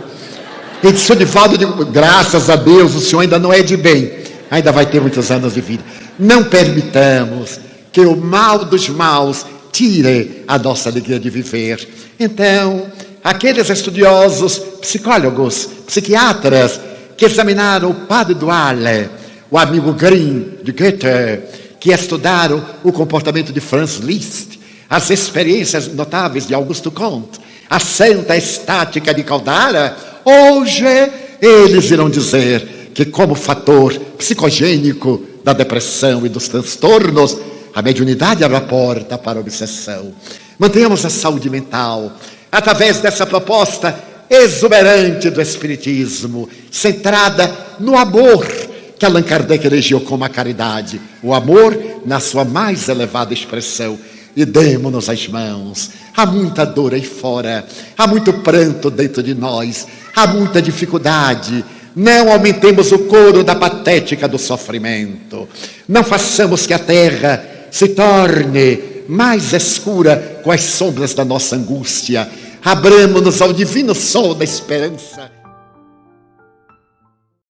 Ele disse: senhor Divaldo, eu digo: graças a Deus, o senhor ainda não é de bem, ainda vai ter muitos anos de vida. Não permitamos que o mal dos maus tire a nossa alegria de viver. Então, aqueles estudiosos, psicólogos, psiquiatras, que examinaram o padre Duale, o amigo Grimm de Goethe, que estudaram o comportamento de Franz Liszt, as experiências notáveis de Augusto Comte, a santa estática de Caldara, hoje eles irão dizer que, como fator psicogênico da depressão e dos transtornos, a mediunidade abre a porta para a obsessão. Mantenhamos a saúde mental através dessa proposta exuberante do Espiritismo, centrada no amor, que Allan Kardec elegiu como a caridade, o amor na sua mais elevada expressão. E demos-nos as mãos. Há muita dor aí fora, há muito pranto dentro de nós, há muita dificuldade. Não aumentemos o coro da patética do sofrimento. Não façamos que a terra se torne mais escura com as sombras da nossa angústia. Abramos-nos ao divino sol da esperança.